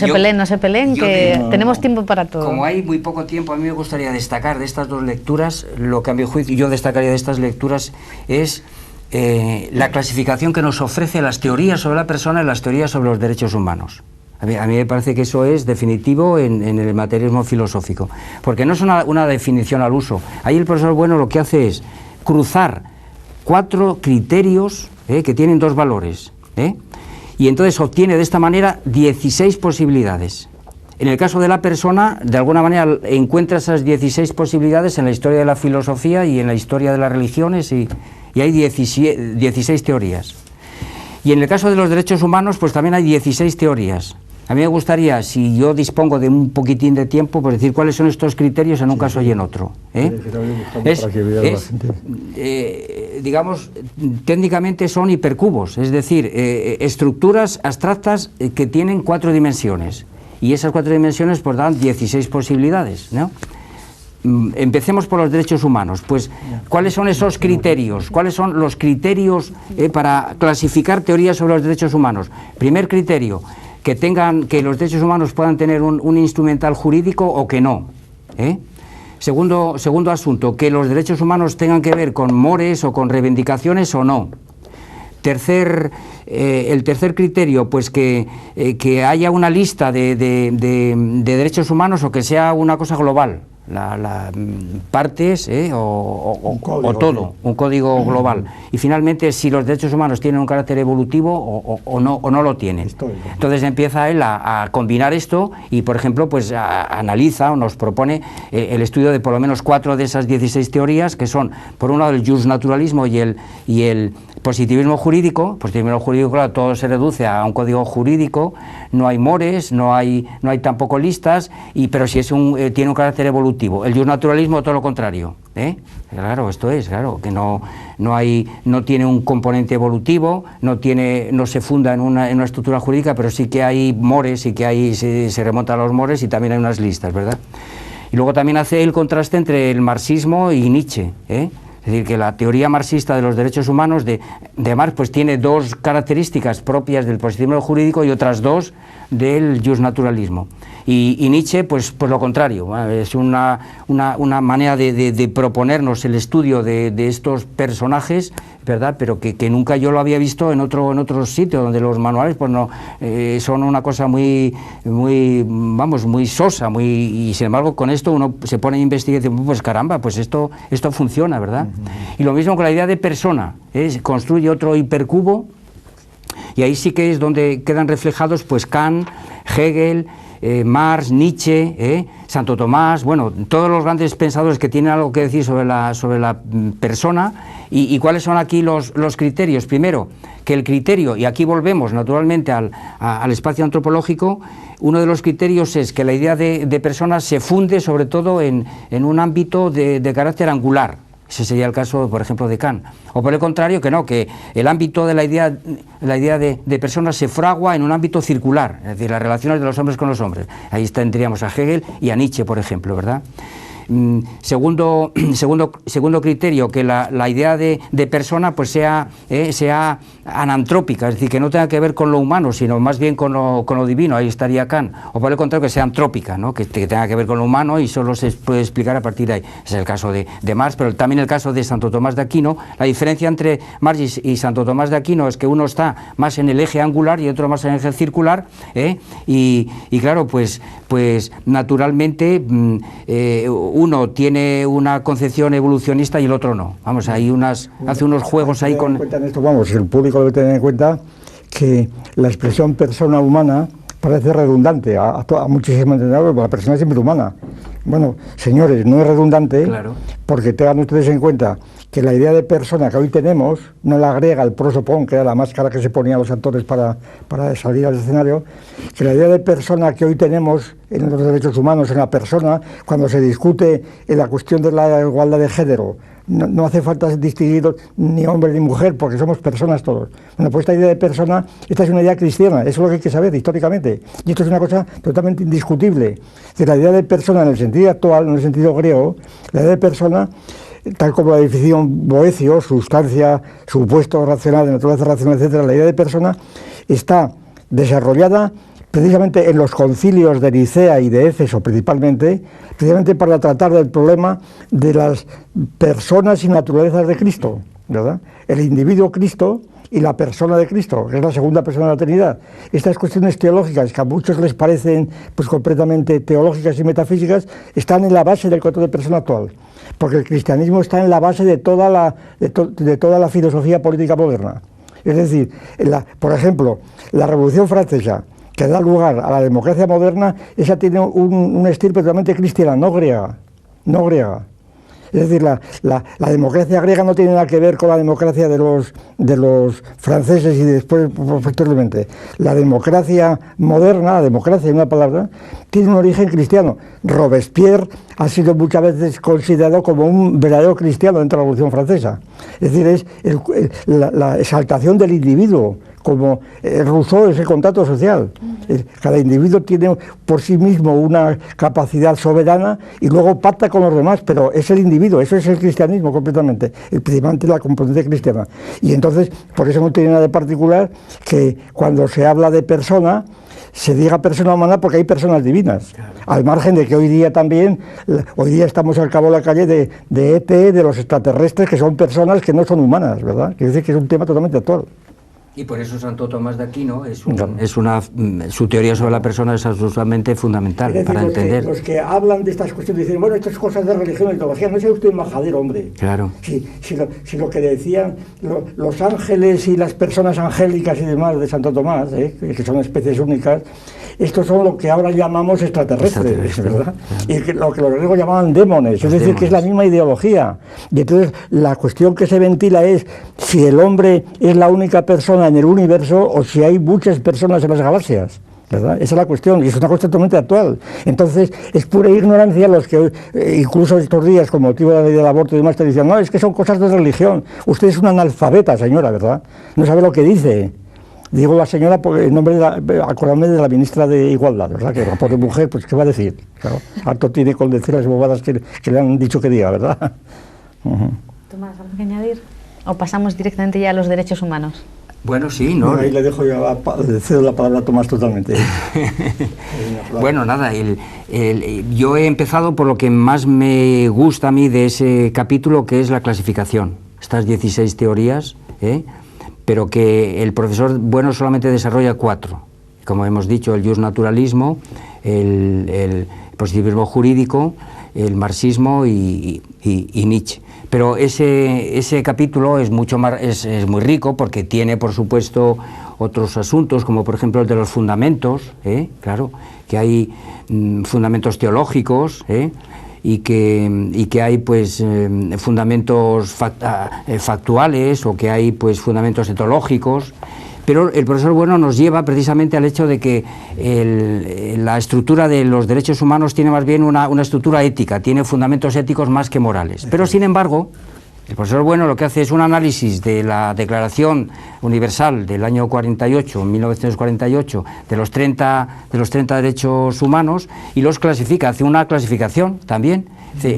se peleen, que tenemos tiempo para todo. Como hay muy poco tiempo, a mí me gustaría destacar de estas dos lecturas, lo que a mi juicio yo destacaría de estas lecturas es la clasificación que nos ofrece las teorías sobre la persona y las teorías sobre los derechos humanos. A mí me parece que eso es definitivo en el materialismo filosófico, porque no es una definición al uso. Ahí el profesor Bueno lo que hace es cruzar 4 criterios que tienen 2 valores, y entonces obtiene de esta manera 16 posibilidades. En el caso de la persona, de alguna manera encuentra esas 16 posibilidades en la historia de la filosofía y en la historia de las religiones, y hay 16 teorías. Y en el caso de los derechos humanos, pues también hay 16 teorías. A mí me gustaría, si yo dispongo de un poquitín de tiempo, pues decir cuáles son estos criterios en un caso y en otro. Digamos, técnicamente son hipercubos, es decir, estructuras abstractas que tienen 4 dimensiones. Y esas 4 dimensiones pues dan 16 posibilidades, ¿no? Empecemos por los derechos humanos. Pues, ¿cuáles son esos criterios? ¿Cuáles son los criterios para clasificar teorías sobre los derechos humanos? Primer criterio, que los derechos humanos puedan tener un instrumental jurídico o que no. Segundo asunto, que los derechos humanos tengan que ver con mores o con reivindicaciones o no. El tercer criterio, pues que haya una lista de derechos humanos o que sea una cosa global, partes o todo, un código global. Y finalmente, si los derechos humanos tienen un carácter evolutivo o no lo tienen. Entonces empieza él a combinar esto y, por ejemplo, pues analiza o nos propone el estudio de por lo menos 4 de esas 16 teorías, que son, por un lado, el justnaturalismo y el positivismo jurídico. Positivismo jurídico, claro, todo se reduce a un código jurídico, no hay mores, no hay tampoco listas, pero si tiene un carácter evolutivo. El justnaturalismo, todo lo contrario, Claro, esto es, claro, que no tiene un componente evolutivo, no se funda en una estructura jurídica, pero sí que hay mores, sí que se remonta a los mores y también hay unas listas, ¿verdad? Y luego también hace el contraste entre el marxismo y Nietzsche, Es decir, que la teoría marxista de los derechos humanos de Marx pues tiene 2 características propias del positivismo jurídico y otras 2 del justnaturalismo. Y Nietzsche, pues lo contrario, es una manera de proponernos el estudio de estos personajes, ¿verdad? Pero que nunca yo lo había visto en otro sitio, donde los manuales pues no son una cosa muy sosa, y sin embargo con esto uno se pone a investigar y dice, pues caramba, pues esto funciona, ¿verdad? Y lo mismo con la idea de persona, construye otro hipercubo, y ahí sí que es donde quedan reflejados pues Kant, Hegel, Marx, Nietzsche, Santo Tomás, bueno, todos los grandes pensadores que tienen algo que decir sobre la persona. Y cuáles son aquí los criterios. Primero, que el criterio, y aquí volvemos naturalmente al espacio antropológico, uno de los criterios es que la idea de persona se funde sobre todo en un ámbito de carácter angular. Ese sería el caso, por ejemplo, de Kant. O por el contrario, que no, que el ámbito de la idea de persona se fragua en un ámbito circular, es decir, las relaciones de los hombres con los hombres. Ahí tendríamos a Hegel y a Nietzsche, por ejemplo, ¿verdad? segundo criterio, que la idea de persona pues sea anantrópica, es decir, que no tenga que ver con lo humano, sino más bien con lo divino, ahí estaría Kant, o por el contrario que sea antrópica, ¿no? que tenga que ver con lo humano y solo se puede explicar a partir de ahí. Ese es el caso de Marx, pero también el caso de Santo Tomás de Aquino. La diferencia entre Marx y Santo Tomás de Aquino es que uno está más en el eje angular y otro más en el eje circular, y claro, pues naturalmente uno tiene una concepción evolucionista y el otro no. Vamos, hay hace unos juegos ahí con... Vamos, el público debe tener en cuenta que la expresión persona humana parece redundante a muchísimos entrenadores, porque la persona es siempre humana. Bueno, señores, no es redundante, claro, porque tengan ustedes en cuenta que la idea de persona que hoy tenemos no la agrega el prosopón, que era la máscara que se ponían los actores para salir al escenario, que la idea de persona que hoy tenemos en los derechos humanos, en la persona, cuando se discute en la cuestión de la igualdad de género, no hace falta distinguir ni hombre ni mujer, porque somos personas todos. Bueno, pues esta idea de persona, esta es una idea cristiana, eso es lo que hay que saber históricamente, y esto es una cosa totalmente indiscutible. La idea de persona en el sentido actual, en el sentido griego, la idea de persona, tal como la definición Boecio, sustancia, supuesto racional, de naturaleza racional, etc., la idea de persona está desarrollada precisamente en los concilios de Nicea y de Éfeso principalmente, precisamente para tratar del problema de las personas y naturalezas de Cristo, ¿verdad? El individuo Cristo y la persona de Cristo, que es la segunda persona de la Trinidad. Estas cuestiones teológicas, que a muchos les parecen pues completamente teológicas y metafísicas, están en la base del concepto de persona actual, porque el cristianismo está en la base de toda la filosofía política moderna. Es decir, por ejemplo, la Revolución Francesa, que da lugar a la democracia moderna, esa tiene un estirpe totalmente cristiana, no griega. Es decir, la democracia griega no tiene nada que ver con la democracia de los franceses y después posteriormente. La democracia moderna, la democracia en una palabra, tiene un origen cristiano. Robespierre ha sido muchas veces considerado como un verdadero cristiano dentro de la Revolución Francesa. Es decir, es la exaltación del individuo, como Rousseau es el contrato social. Cada individuo tiene por sí mismo una capacidad soberana y luego pacta con los demás, pero es el individuo, eso es el cristianismo completamente, principalmente la componente cristiana. Y entonces, por eso no tiene nada de particular que cuando se habla de persona, se diga persona humana, porque hay personas divinas, claro, al margen de que hoy día estamos al cabo de la calle de ET, de los extraterrestres, que son personas que no son humanas, ¿verdad? Quiere decir que es un tema totalmente actual. Y por eso Santo Tomás de Aquino su teoría sobre la persona es absolutamente fundamental, es decir, para entender. Los que hablan de estas cuestiones dicen, bueno, estas cosas de religión y teología, no sea usted majadero, hombre. Claro. Si lo que decían los ángeles y las personas angélicas y demás de Santo Tomás, que son especies únicas, estos son lo que ahora llamamos extraterrestres, ¿verdad? Claro. Y lo que los griegos llamaban démones, es decir, que es la misma ideología. Y entonces la cuestión que se ventila es si el hombre es la única persona en el universo o si hay muchas personas en las galaxias, ¿verdad? Esa es la cuestión, y es una cuestión totalmente actual. Entonces es pura ignorancia los que incluso estos días, con motivo de la ley del aborto y demás, te dicen, no, es que son cosas de religión. Usted es una analfabeta, señora, ¿verdad? No sabe lo que dice. Digo la señora porque en nombre acordarme de la ministra de Igualdad, ¿verdad? Que la pobre mujer, pues, ¿qué va a decir? Claro, harto tiene con decir las bobadas que le han dicho que diga, ¿verdad? Tomás, ¿algo que añadir? ¿O pasamos directamente ya a los derechos humanos? Bueno, sí, ¿no? Bueno, ahí le dejo yo, le cedo la palabra a Tomás totalmente. Bueno, nada, yo he empezado por lo que más me gusta a mí de ese capítulo, que es la clasificación. Estas 16 teorías, pero que el profesor Bueno solamente desarrolla 4. Como hemos dicho, el justnaturalismo, el positivismo jurídico, el marxismo y Nietzsche. Pero ese capítulo es mucho más, es muy rico porque tiene, por supuesto, otros asuntos, como por ejemplo el de los fundamentos, claro, que hay fundamentos teológicos, y que hay pues fundamentos factuales, o que hay pues fundamentos etológicos. Pero el profesor Bueno nos lleva precisamente al hecho de que la estructura de los derechos humanos tiene más bien una estructura ética, tiene fundamentos éticos más que morales. Pero sin embargo, El profesor Bueno lo que hace es un análisis de la Declaración Universal del año 48, 1948, de los 30 derechos humanos, y los clasifica, hace una clasificación también.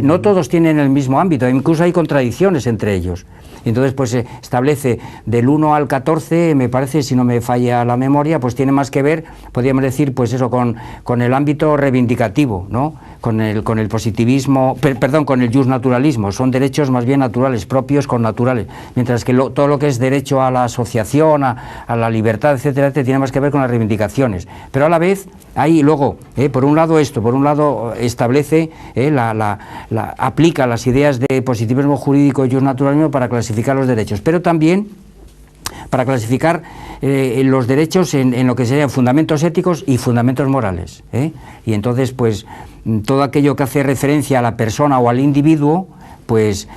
No todos tienen el mismo ámbito, incluso hay contradicciones entre ellos. Entonces, pues establece del 1 al 14, me parece, si no me falla la memoria, pues tiene más que ver, podríamos decir, pues eso, con el ámbito reivindicativo, ¿no? Con el positivismo, perdón, con el justnaturalismo. Son derechos más bien naturales, propios con naturales, mientras que todo lo que es derecho a la asociación, a la libertad, etcétera, tiene más que ver con las reivindicaciones. Pero a la vez, ahí luego, por un lado esto, por un lado establece, aplica las ideas de positivismo jurídico y justnaturalismo para clasificar los derechos, pero también para clasificar los derechos en lo que serían fundamentos éticos y fundamentos morales, y entonces pues todo aquello que hace referencia a la persona o al individuo pues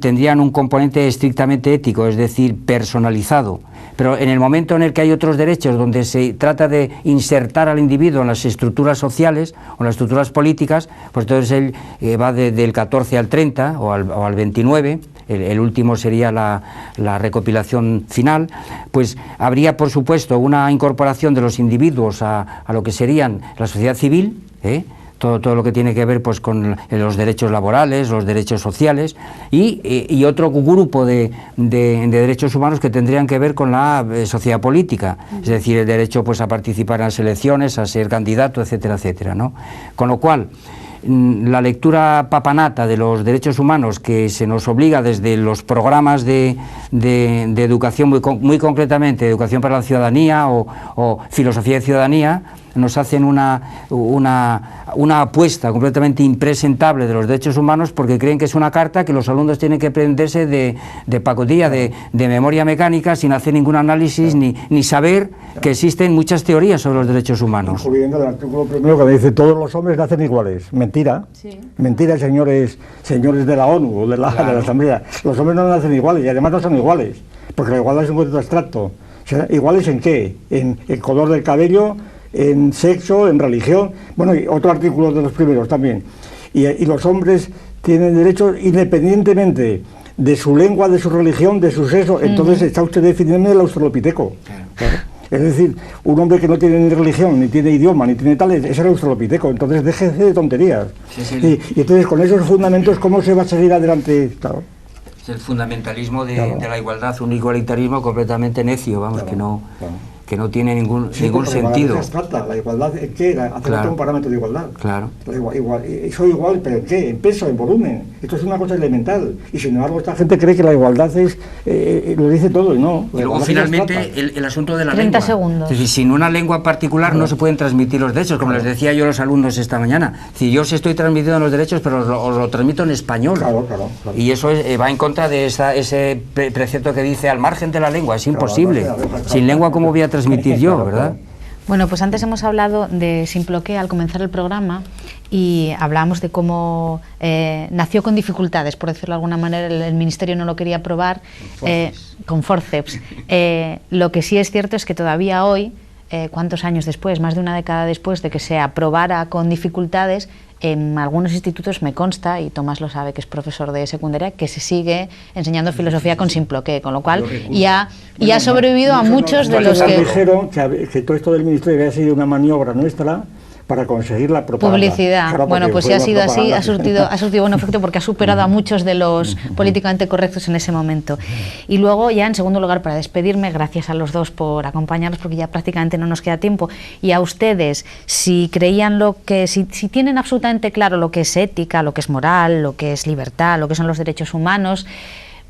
tendrían un componente estrictamente ético, es decir, personalizado. Pero en el momento en el que hay otros derechos donde se trata de insertar al individuo en las estructuras sociales o en las estructuras políticas, pues entonces él va del 14 al 30 o al 29, el último sería la recopilación final, pues habría por supuesto una incorporación de los individuos a lo que serían la sociedad civil, todo lo que tiene que ver pues con los derechos laborales, los derechos sociales, y otro grupo de derechos humanos que tendrían que ver con la sociedad política, es decir, el derecho pues a participar en las elecciones, a ser candidato, etcétera, etcétera, ¿no? Con lo cual, la lectura papanata de los derechos humanos que se nos obliga desde los programas de educación, muy concretamente educación para la ciudadanía o filosofía de ciudadanía, nos hacen una apuesta completamente impresentable de los derechos humanos, porque creen que es una carta que los alumnos tienen que aprenderse de pacotilla, de memoria mecánica, sin hacer ningún análisis ni saber que existen muchas teorías sobre los derechos humanos. Viendo el artículo primero que dice todos los hombres nacen iguales. Mentira. Sí. Mentira, señores de la ONU o de la Asamblea. Los hombres no nacen iguales y además no son iguales, porque la igualdad es un concepto abstracto. O sea, ¿iguales en qué? En el color del cabello, en sexo, en religión. Bueno, y otro artículo de los primeros también. Y los hombres tienen derechos independientemente de su lengua, de su religión, de su sexo. Entonces está usted definiendo el australopiteco. Claro. Es decir, un hombre que no tiene ni religión, ni tiene idioma, ni tiene tal, es el australopiteco. Entonces déjese de tonterías. Sí. Y entonces con esos fundamentos, ¿cómo se va a seguir adelante? Claro. Es el fundamentalismo de la igualdad, un igualitarismo completamente necio, vamos, claro, que no tiene ningún sentido. La igualdad, ¿en qué? Hacer un parámetro de igualdad. Claro. Soy igual, ¿pero en qué? En peso, en volumen. Esto es una cosa elemental. Y sin embargo, esta gente cree que la igualdad es, lo dice todo y no. Y luego finalmente el asunto de la 30 lengua. segundos. Es decir, sin una lengua particular no se pueden transmitir los derechos, como les decía yo a los alumnos esta mañana. Es decir, yo sí estoy transmitiendo los derechos, pero os lo transmito en español. Claro. Y eso va en contra de ese precepto que dice al margen de la lengua. Es imposible. Sin lengua, ¿cómo voy a transmitir yo, verdad? Bueno, pues antes hemos hablado de Simploqué al comenzar el programa y hablábamos de cómo nació con dificultades, por decirlo de alguna manera, el Ministerio no lo quería aprobar con forceps. Lo que sí es cierto es que todavía hoy, ¿cuántos años después? Más de una década después de que se aprobara con dificultades, en algunos institutos me consta, y Tomás lo sabe que es profesor de secundaria, que se sigue enseñando filosofía con Simploqué, con lo cual ya ha sobrevivido a muchos de los que... Dijeron que todo esto del Ministerio había sido una maniobra nuestra para conseguir la propaganda. Publicidad. Claro, bueno, pues si ha sido así, ha surtido buen efecto porque ha superado a muchos de los políticamente correctos en ese momento. Y luego, ya en segundo lugar, para despedirme, gracias a los dos por acompañarnos, porque ya prácticamente no nos queda tiempo, y a ustedes, si creían si tienen absolutamente claro lo que es ética, lo que es moral, lo que es libertad, lo que son los derechos humanos,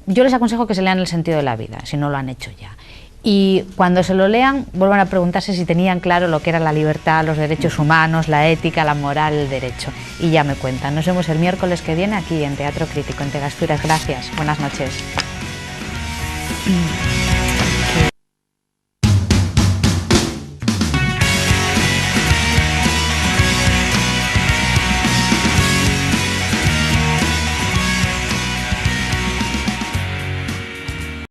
yo les aconsejo que se lean El sentido de la vida, si no lo han hecho ya. Y cuando se lo lean, vuelvan a preguntarse si tenían claro lo que era la libertad, los derechos humanos, la ética, la moral, el derecho. Y ya me cuentan. Nos vemos el miércoles que viene aquí en Teatro Crítico, en Tegasturas. Gracias. Buenas noches.